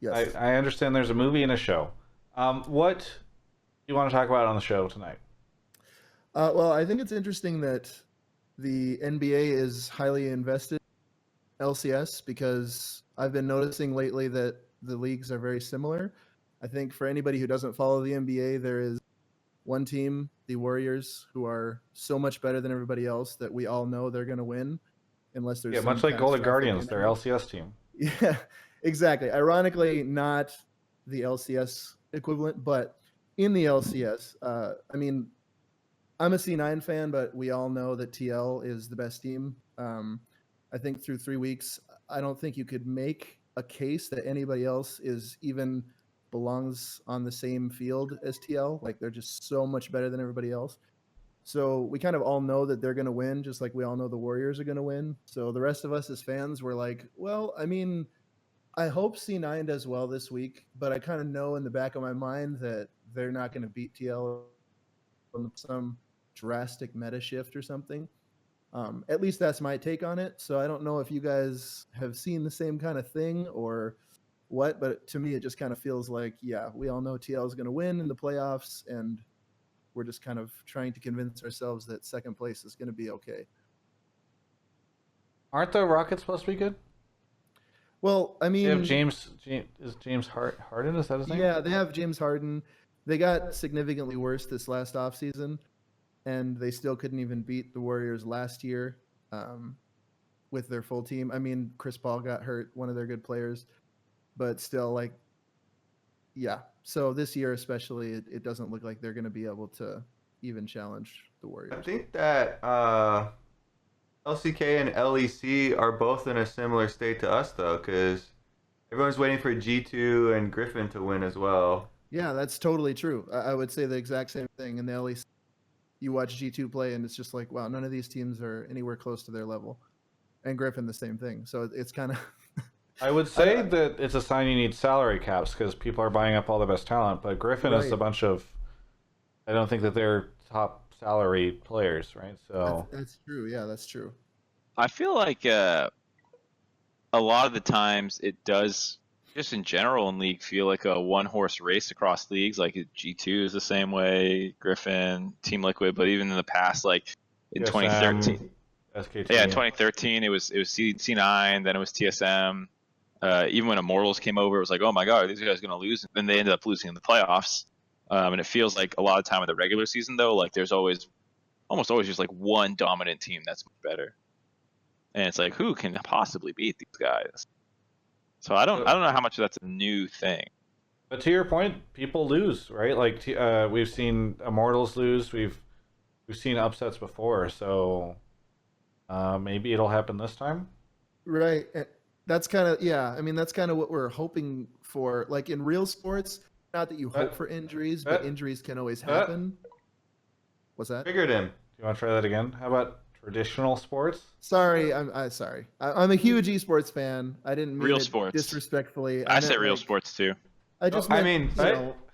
Yes. I understand there's a movie and a show. What do you want to talk about on the show tonight? Well, I think it's interesting that the NBA is highly invested in LCS because I've been noticing lately that the leagues are very similar. I think for anybody who doesn't follow the NBA, there is one team, the Warriors, who are so much better than everybody else that we all know they're going to win, unless there's Yeah, much like Golden Guardians, their LCS team. Yeah, exactly. Ironically, not the LCS equivalent, but in the LCS, I mean, I'm a C9 fan, but we all know that TL is the best team. I think through 3 weeks, I don't think you could make a case that anybody else is even belongs on the same field as TL. Like they're just so much better than everybody else. So we kind of all know that they're going to win, just like we all know the Warriors are going to win. So the rest of us as fans were like, well, I mean, I hope C9 does well this week, but I kind of know in the back of my mind that they're not going to beat TL on some drastic meta shift or something. At least that's my take on it. So I don't know if you guys have seen the same kind of thing or what, but to me, it just kind of feels like, yeah, we all know TL is going to win in the playoffs, and we're just kind of trying to convince ourselves that second place is going to be okay. Aren't the Rockets supposed to be good? Well, I mean, they have James Harden? Is that his name? Yeah, they have James Harden. They got significantly worse this last offseason, and they still couldn't even beat the Warriors last year with their full team. I mean, Chris Paul got hurt, one of their good players, but still, like, yeah. So this year especially, it doesn't look like they're going to be able to even challenge the Warriors. I think that LCK and LEC are both in a similar state to us, though, because everyone's waiting for G2 and Griffin to win as well. Yeah, that's totally true. I would say the exact same thing. In the LEC, you watch G2 play, and it's just like, wow, none of these teams are anywhere close to their level. And Griffin, the same thing. So it's kind of... I would say that it's a sign you need salary caps because people are buying up all the best talent, but Griffin is a bunch of... I don't think that they're top salary players, right? So that's true. Yeah, that's true. I feel like a lot of the times it does, just in general in League, feel like a one-horse race across leagues. Like G2 is the same way, Griffin, Team Liquid, but even in the past, like in TSM, 2013, SKT. yeah, in 2013 it was C9, then it was TSM. Even when Immortals came over, it was like, oh my god, are these guys going to lose? And then they ended up losing in the playoffs. And it feels like a lot of time in the regular season, though, like there's almost always just like one dominant team that's better. And it's like, who can possibly beat these guys? So I don't know how much that's a new thing. But to your point, people lose, right? Like we've seen Immortals lose. We've seen upsets before. So maybe it'll happen this time. Right. That's kind of, yeah. I mean, that's kind of what we're hoping for. Like in real sports, not that you hope for injuries, but injuries can always happen. What's that? Figured him. Do you want to try that again? How about traditional sports? Sorry, I'm sorry. I'm a huge esports fan. I didn't mean real it sports disrespectfully. I say real sports too. I just meant,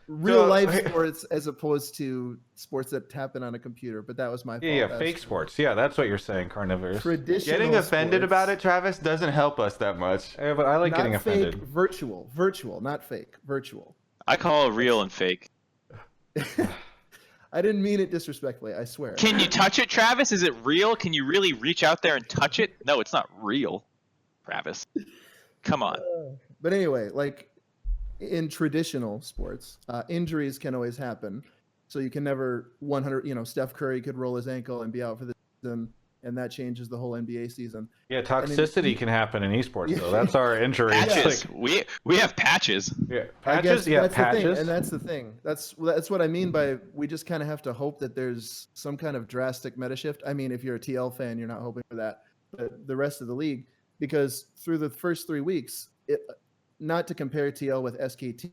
real life sports as opposed to sports that happen on a computer. But that was my fault. Yeah, fake sports. Yeah, that's what you're saying, Carnivores. Traditional getting offended sports, about it, Travis, doesn't help us that much. Yeah, but I like getting offended. Virtual, not fake. Virtual. I call it real and fake. I didn't mean it disrespectfully, I swear. Can you touch it, Travis? Is it real? Can you really reach out there and touch it? No, it's not real, Travis. Come on. But anyway, like in traditional sports, injuries can always happen. So you can never 100, Steph Curry could roll his ankle and be out for the season, and that changes the whole NBA season. Yeah, toxicity can happen in esports, though. That's our injury. Patches. Like, we have patches. Yeah, patches. Yeah, that's patches. The thing, and that's the thing. That's what I mean by we just kind of have to hope that there's some kind of drastic meta shift. I mean, if you're a TL fan, you're not hoping for that, but the rest of the league, because through the first 3 weeks, not to compare TL with SKT.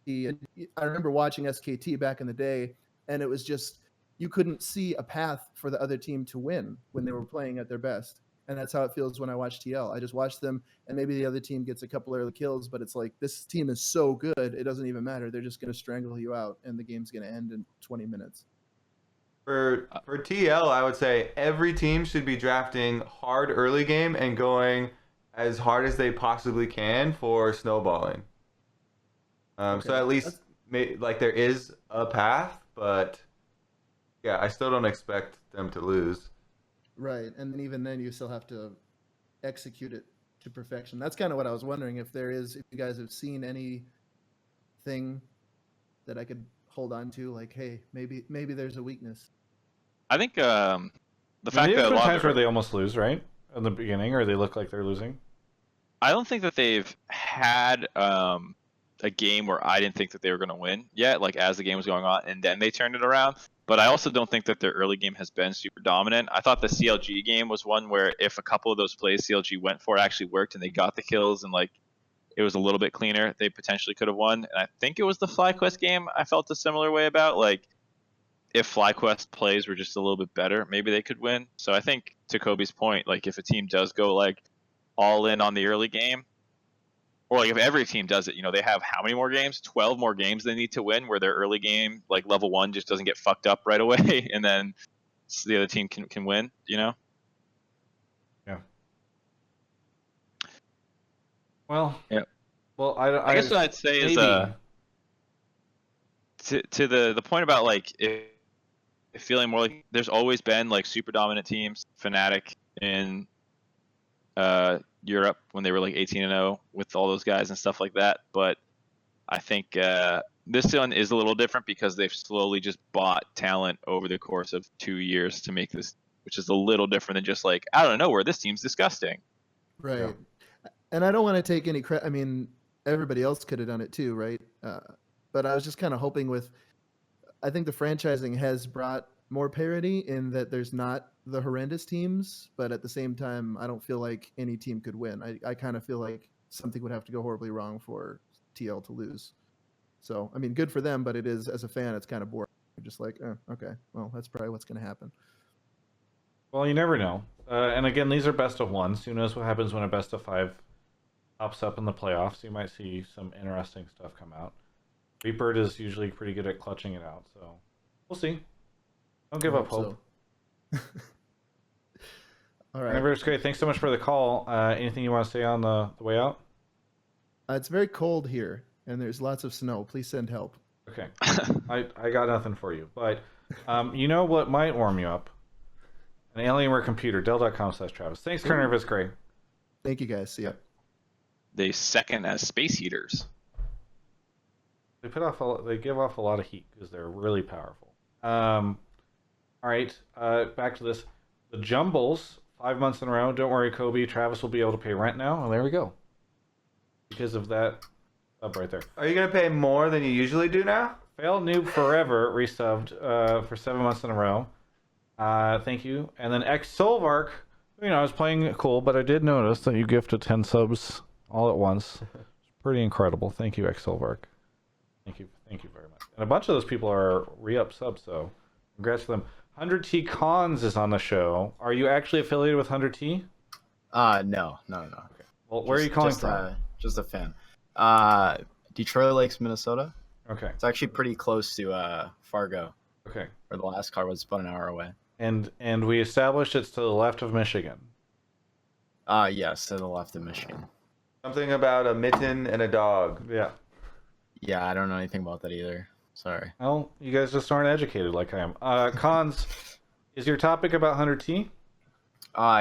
I remember watching SKT back in the day, and it was just you couldn't see a path for the other team to win when they were playing at their best. And that's how it feels when I watch TL. I just watch them, and maybe the other team gets a couple early kills, but it's like this team is so good, it doesn't even matter. They're just going to strangle you out, and the game's going to end in 20 minutes. For TL, I would say every team should be drafting hard early game and going as hard as they possibly can for snowballing. So at least there is a path, but yeah, I still don't expect them to lose. Right, and then even then you still have to execute it to perfection. That's kind of what I was wondering if you guys have seen anything that I could hold on to, like, hey, maybe there's a weakness. I think the I mean, fact there's that a been lot times of where they almost lose, right? In the beginning, or they look like they're losing. I don't think that they've had a game where I didn't think that they were going to win yet, like as the game was going on, and then they turned it around. But I also don't think that their early game has been super dominant. I thought the CLG game was one where if a couple of those plays CLG went for actually worked and they got the kills and like it was a little bit cleaner, they potentially could have won. And I think it was the FlyQuest game I felt a similar way about. Like if FlyQuest plays were just a little bit better, maybe they could win. So I think to Kobe's point, like if a team does go like all in on the early game, or like if every team does it, they have how many more games? 12 more games they need to win where their early game, like level 1, just doesn't get fucked up right away, and then the other team can win, Yeah. Well, yeah. Well, I guess what I'd say is to the point about like if feeling more like there's always been like super dominant teams, Fnatic in Europe when they were like 18-0 with all those guys and stuff like that. But I think this one is a little different because they've slowly just bought talent over the course of 2 years to make this, which is a little different than just like out of nowhere, this team's disgusting. Right. Yeah. And I don't want to take any credit. I mean, everybody else could have done it too, right? But I was just kind of hoping I think the franchising has brought more parity in that there's not the horrendous teams, but at the same time, I don't feel like any team could win. I kind of feel like something would have to go horribly wrong for TL to lose. So, I mean, good for them, but it is, as a fan, it's kind of boring. You're just like, okay, well, that's probably what's going to happen. Well, you never know. And again, these are best of ones. Who knows what happens when a best of 5 pops up in the playoffs? You might see some interesting stuff come out. Reaper is usually pretty good at clutching it out, so we'll see. Don't give up hope. So. All right. It's great. Thanks so much for the call. Anything you want to say on the way out? It's very cold here, and there's lots of snow. Please send help. Okay. I got nothing for you. But you know what might warm you up? An Alienware computer. Dell.com/Travis. Thanks, Turner. It's great. Thank you, guys. See ya. They second as space heaters. They give off a lot of heat because they're really powerful. All right, back to this. The Jumbles, 5 months in a row. Don't worry, Kobe. Travis will be able to pay rent now. And there we go. Because of that sub right there. Are you going to pay more than you usually do now? Fail Noob Forever resubbed for 7 months in a row. Thank you. And then X Solvark, I was playing cool, but I did notice that you gifted 10 subs all at once. It's pretty incredible. Thank you, X Solvark. Thank you very much. And a bunch of those people are re-up subs, so congrats to them. 100T Cons is on the show. Are you actually affiliated with 100T? No. Okay. Well, where are you calling from? Just a fan. Detroit Lakes, Minnesota. Okay. It's actually pretty close to Fargo. Okay. Where the last car was about an hour away. And we established it's to the left of Michigan. Yes, to the left of Michigan. Something about a mitten and a dog. Yeah. Yeah, I don't know anything about that either. Sorry. Well, you guys just aren't educated like I am. Cons, is your topic about 100T?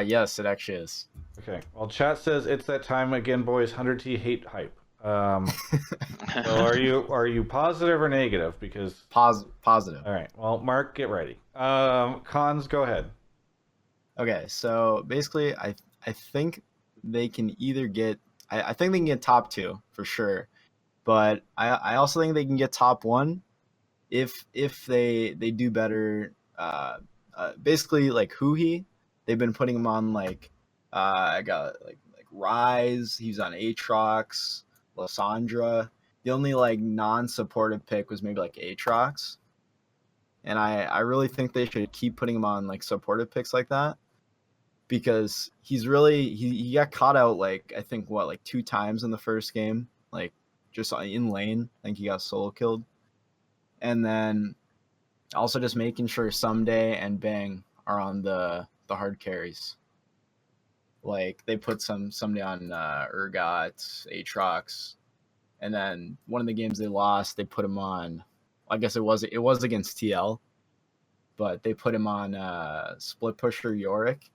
Yes, it actually is. Okay. Well, chat says it's that time again, boys. 100T hate hype. So are you positive or negative? Because positive. All right. Well, Mark, get ready. Cons, go ahead. Okay. So basically, I think they can either get. I think they can get top 2 for sure. But I also think they can get top 1 if they do better. Basically, like Huhi, they've been putting him on I got like Rise. He's on Aatrox, Lysandra. The only non-supportive pick was maybe Aatrox, and I really think they should keep putting him on supportive picks like that because he's really he got caught out I think 2 times in the first game just in lane. I think he got solo killed. And then also just making sure Someday and Bang are on the hard carries. They put Someday on Urgot, Aatrox. And then one of the games they lost, they put him on, I guess it was against TL. but they put him on split pusher Yorick.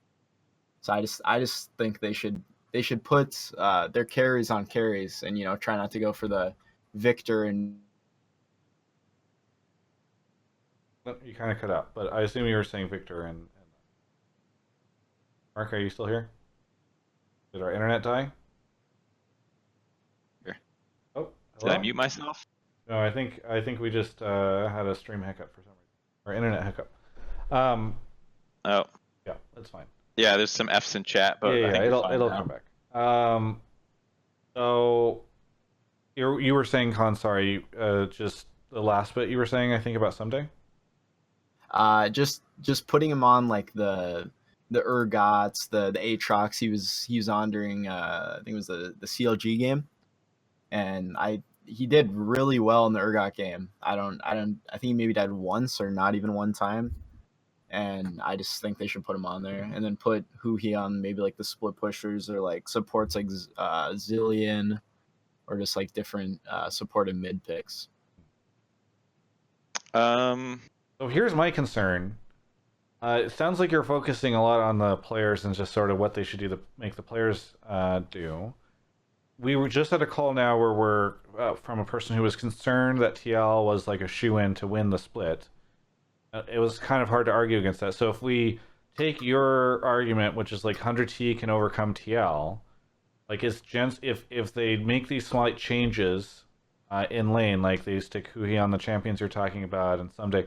So I just think they should put their carries on carries and try not to go for the Victor and. You kind of cut out, but I assume you were saying Victor and Mark. Are you still here? Did our internet die? Here. Oh, hello? Did I mute myself? No, I think we just had a stream hiccup for some reason, or internet hiccup. Oh. Yeah, that's fine. Yeah, there's some F's in chat, but yeah, I think it'll come back. So you were saying, Con, sorry, just the last bit you were saying, I think, about someday. Just putting him on like the Urgots, the Aatrox he was on during I think it was the CLG game, and he did really well in the Urgot game. I think he maybe died once or not even one time, and I just think they should put him on there and then put Huhi on maybe like the split pushers or like supports like Zillion or just like different supported mid picks. So here's my concern. It sounds like you're focusing a lot on the players and just sort of what they should do to make the players do. We were just at a call now where we're from a person who was concerned that TL was like a shoe-in to win the split. It was kind of hard to argue against that. So if we take your argument, which is like 100T can overcome TL, like if they make these slight changes in lane, like they stick Huhi on the champions you're talking about, and someday,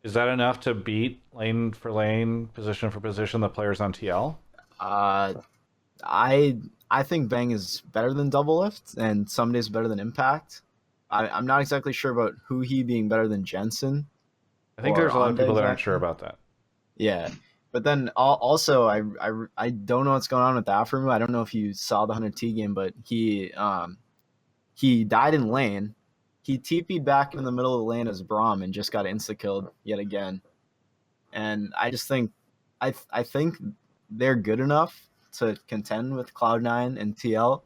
is that enough to beat lane for lane, position for position, the players on TL? I think Bang is better than Double Lift, and Someday's better than Impact. I'm not exactly sure about Huhi being better than Jensen. I think there's a lot of people that aren't sure about that. Yeah, but then also I don't know what's going on with Afremu. I don't know if you saw the 100T game, but he died in lane. He TP'd back in the middle of the lane as Braum and just got insta-killed yet again. And I just think I think they're good enough to contend with Cloud9 and TL,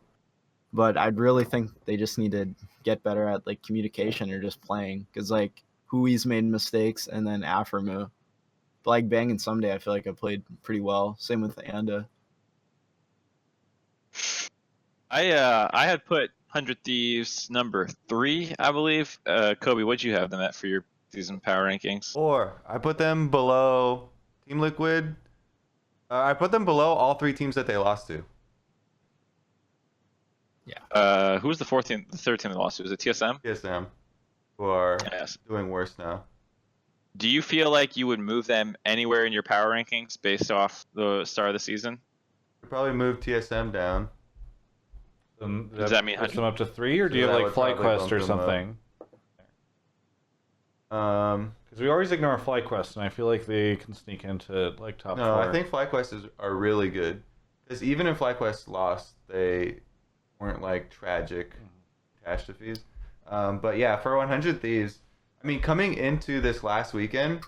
but I'd really think they just need to get better at like communication or just playing, because like Hui's made mistakes and then Afremu. But like Bang and Someday I feel like I played pretty well. Same with Anda. I had put 100 Thieves number 3, I believe. Kobe, what'd you have them at for your season power rankings? 4. I put them below Team Liquid. I put them below all 3 teams that they lost to. Yeah. Who was the third team they lost to? Was it TSM? TSM, who are doing worse now. Do you feel like you would move them anywhere in your power rankings based off the start of the season? We'd probably move TSM down. Does that mean push them up to 3, or do you have like FlyQuest or something? Because we always ignore FlyQuest, and I feel like they can sneak into like top 4. No, I think FlyQuest are really good, because even if FlyQuest lost, they weren't like tragic catastrophes. But yeah, for 100 Thieves, I mean, coming into this last weekend,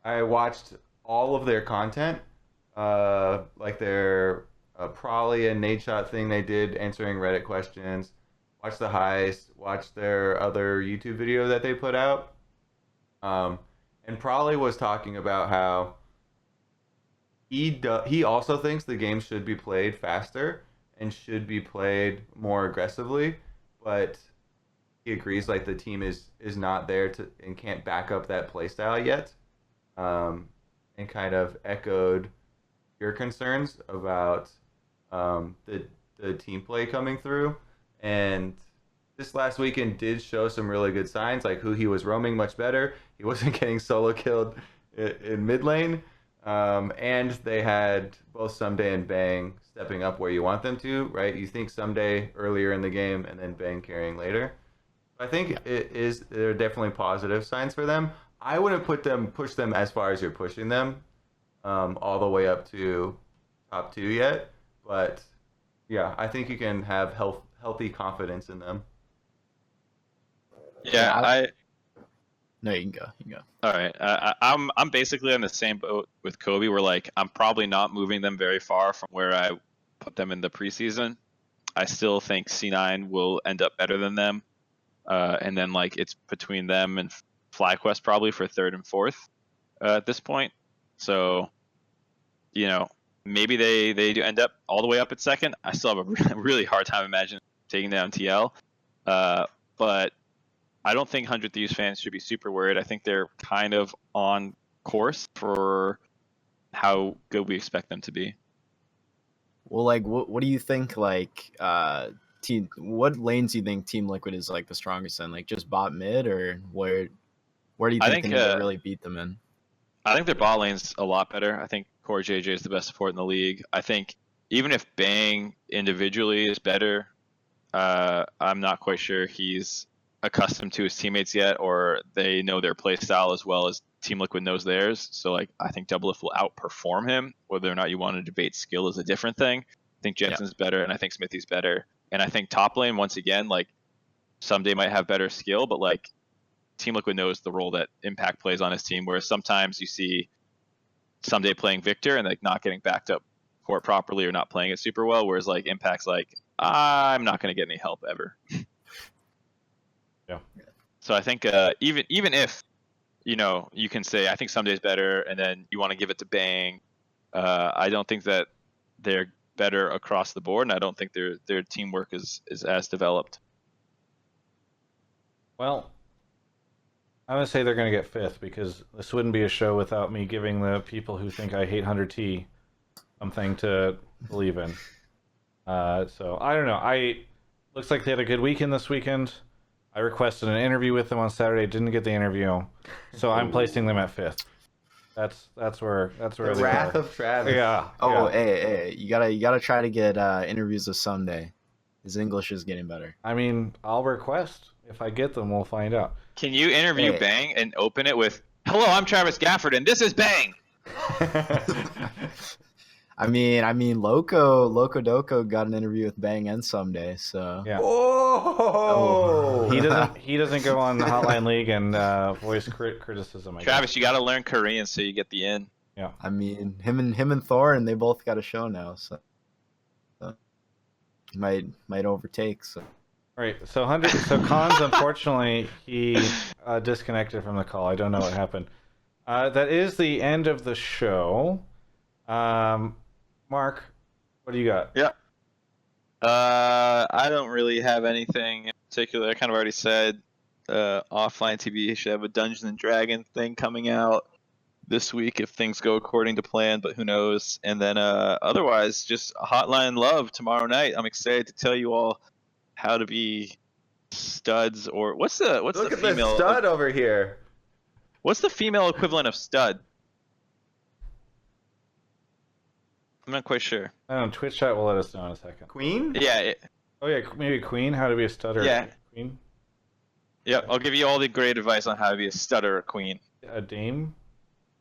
I watched all of their content, like their Prolly and Nade Shot thing they did answering Reddit questions, watched the heist, watched their other YouTube video that they put out. And Prolly was talking about how he also thinks the game should be played faster and should be played more aggressively, but he agrees like the team is not there to and can't back up that playstyle yet, and kind of echoed your concerns about the team play coming through. And this last weekend did show some really good signs, like Huhi was roaming much better. He wasn't getting solo killed in mid lane. And they had both Someday and Bang stepping up where you want them to, right? You think Someday earlier in the game and then Bang carrying later. I think there are definitely positive signs for them. I wouldn't push them as far as you're pushing them, all the way up to top 2 yet. But yeah, I think you can have healthy confidence in them. Yeah, No, you can go. All right, I'm basically on the same boat with Kobe. Where like I'm probably not moving them very far from where I put them in the preseason. I still think C9 will end up better than them, and then like it's between them and FlyQuest probably for 3rd and 4th. at this point. So, you know, maybe they do end up all the way up at second. I still have a really hard time imagining taking down TL. But I don't think 100 Thieves fans should be super worried. I think they're kind of on course for how good we expect them to be. Well, like, what do you think? Like, what lanes do you think Team Liquid is like the strongest in? Like, just bot mid, or where do you think they need to really beat them in? I think their bot lane's a lot better. I think Core JJ is the best support in the league. I think even if Bang individually is better, I'm not quite sure he's accustomed to his teammates yet, or they know their play style as well as Team Liquid knows theirs. So like, I think Doublelift will outperform him. Whether or not you want to debate skill is a different thing. I think Jensen's better, and I think Smithy's better. And I think top lane, once again, like, someday might have better skill, but like, Team Liquid knows the role that Impact plays on his team, whereas sometimes you see Someday playing Victor and like not getting backed up for it properly or not playing it super well, whereas like Impact's like, I'm not going to get any help ever. Yeah. So I think even if, you know, you can say I think Someday's better, and then you want to give it to Bang, I don't think that they're better across the board, and I don't think their teamwork is as developed. Well, I'm going to say they're going to get 5th, because this wouldn't be a show without me giving the people who think I hate 100T something to believe in. So, I don't know. Looks like they had a good weekend this weekend. I requested an interview with them on Saturday, didn't get the interview, so I'm placing them at 5th. That's where The they wrath are. of Travis. Yeah. Oh, yeah. hey, you gotta try to get interviews with Someday. His English is getting better. I mean, I'll request. If I get them, we'll find out. Can you interview Bang and open it with, "Hello, I'm Travis Gafford, and this is Bang"? I mean, Loco Doco got an interview with Bang and Someday, so Yeah. Oh, He doesn't go on the Hotline League and voice criticism. I Travis, you got to learn Korean so you get the in. Yeah. I mean, him and Thorin, they both got a show now, so might overtake. So. Right. So Cons, unfortunately, he disconnected from the call. I don't know what happened. That is the end of the show. Mark, what do you got? Yeah. I don't really have anything in particular. I kind of already said offline TV should have a Dungeons and Dragons thing coming out this week if things go according to plan, but who knows. And then otherwise, just Hotline Love tomorrow night. I'm excited to tell you all how to be studs, or what's the Look at female the stud over here. What's the female equivalent of stud? I'm not quite sure. I don't know. Twitch chat will let us know in a second. Queen? Yeah. Oh yeah, maybe Queen. How to be a stutter? Yeah. Queen. Yep. I'll give you all the great advice on how to be a stutter or queen. A dame.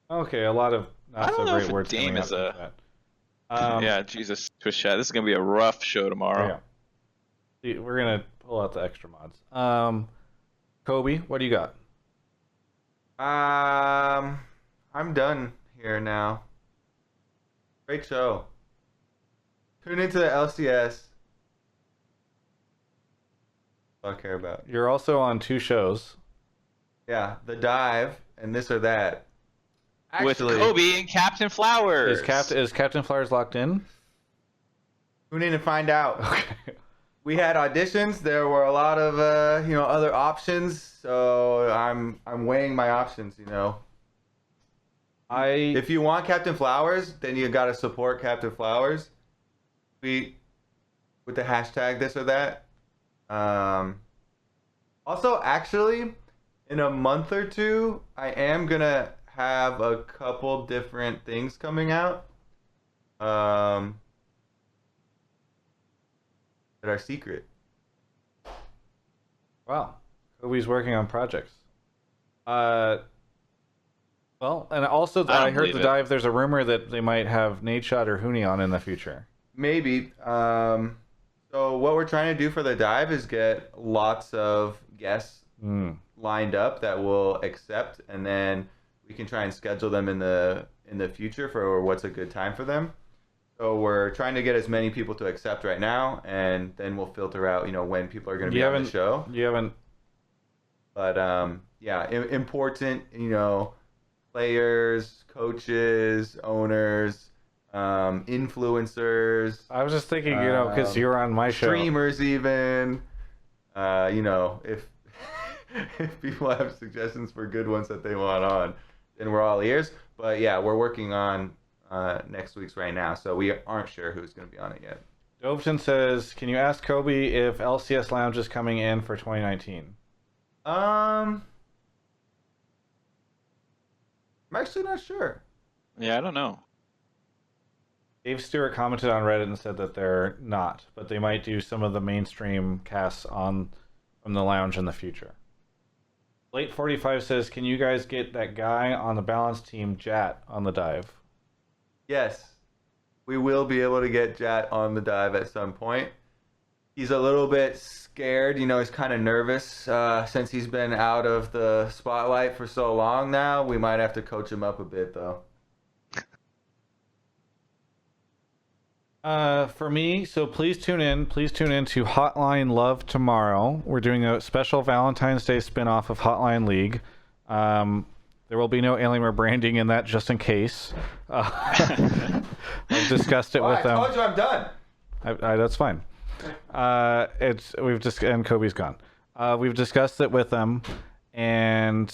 Okay, a lot of I not don't so know great if a words dame coming is up a. that. Yeah, Jesus, Twitch chat. This is gonna be a rough show tomorrow. Yeah. We're gonna pull out the extra mods. Kobe, what do you got? I'm done here now. Great show. Tune into the LCS. That's all I care about. You're also on 2 shows. Yeah, the dive and this or that. With Kobe and Captain Flowers. Is Captain Flowers locked in? Tune in to find out. Okay. We had auditions. There were a lot of other options. So I'm weighing my options. If you want Captain Flowers, then you gotta support Captain Flowers. Tweet with the hashtag this or that. Also, actually, in a month or two, I am gonna have a couple different things coming out. That are secret. Wow. Kobe's working on projects. Well, and also I heard the dive. There's a rumor that they might have Nadeshot or Huni on in the future. Maybe. So what we're trying to do for the dive is get lots of guests lined up that will accept, and then we can try and schedule them in the future for what's a good time for them. So we're trying to get as many people to accept right now, and then we'll filter out, when people are going to be on the show. You haven't. But yeah, important, players, coaches, owners, influencers. I was just thinking, because you're on my show. Streamers even. If if people have suggestions for good ones that they want on, then we're all ears. But yeah, we're working on next week's right now, so we aren't sure who's going to be on it yet. Doveton says, can you ask Kobe if LCS Lounge is coming in for 2019? I'm actually not sure. Yeah, I don't know. Dave Stewart commented on Reddit and said that they're not, but they might do some of the mainstream casts from the lounge in the future. Late 45 says, can you guys get that guy on the balance team, Jat, on the dive? Yes, we will be able to get Jat on the dive at some point. He's a little bit scared, he's kind of nervous since he's been out of the spotlight for so long now. We might have to coach him up a bit, though. For me, so please tune in to Hotline Love tomorrow. We're doing a special Valentine's Day spin-off of Hotline League. There will be no Alienware branding in that, just in case. I've discussed it with them. I told you I'm done. That's fine. And Kobe's gone. We've discussed it with them, and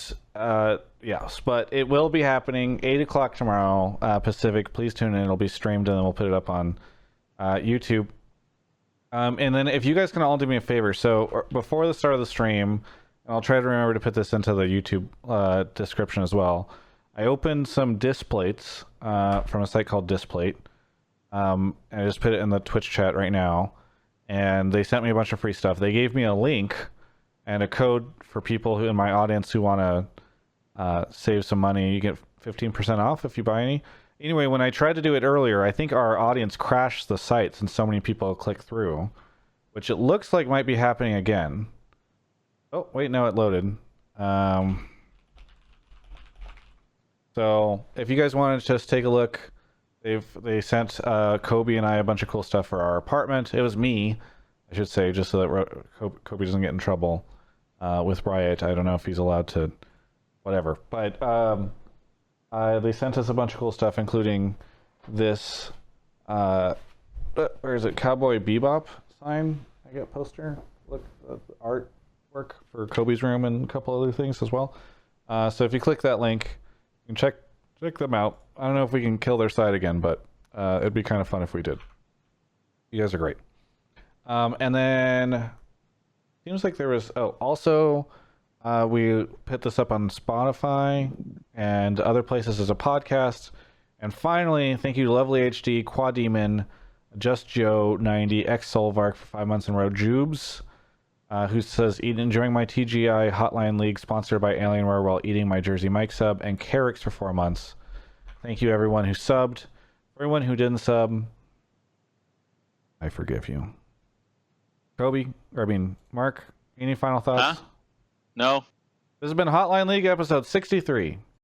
yes, but it will be happening 8 o'clock tomorrow Pacific. Please tune in. It'll be streamed, and then we'll put it up on YouTube. And then if you guys can all do me a favor, so before the start of the stream, and I'll try to remember to put this into the YouTube description as well. I opened some displates from a site called Displate. And I just put it in the Twitch chat right now. And they sent me a bunch of free stuff. They gave me a link and a code for people who in my audience who want to save some money. You get 15% off if you buy any. Anyway, when I tried to do it earlier, I think our audience crashed the site since so many people click through, which it looks like might be happening again. Oh, wait, no, it loaded. So if you guys want to just take a look, they sent Kobe and I a bunch of cool stuff for our apartment. It was me, I should say, just so that Kobe doesn't get in trouble with Riot. I don't know if he's allowed to, whatever. But they sent us a bunch of cool stuff, including this, where is it, Cowboy Bebop sign, I get poster. Look, art work for Kobe's room and a couple other things as well. So if you click that link, you can check them out. I don't know if we can kill their site again, but it'd be kind of fun if we did. You guys are great. And then seems like there was also we put this up on Spotify and other places as a podcast. And finally, thank you to Lovely HD, Quademon, Just Joe 90, X Solvark for 5 months in a row, Jubes, who says, enjoying my TGI Hotline League sponsored by Alienware while eating my Jersey Mike sub, and Carrix for 4 months. Thank you everyone who subbed. Everyone who didn't sub, I forgive you. Mark, any final thoughts? No. This has been Hotline League episode 63.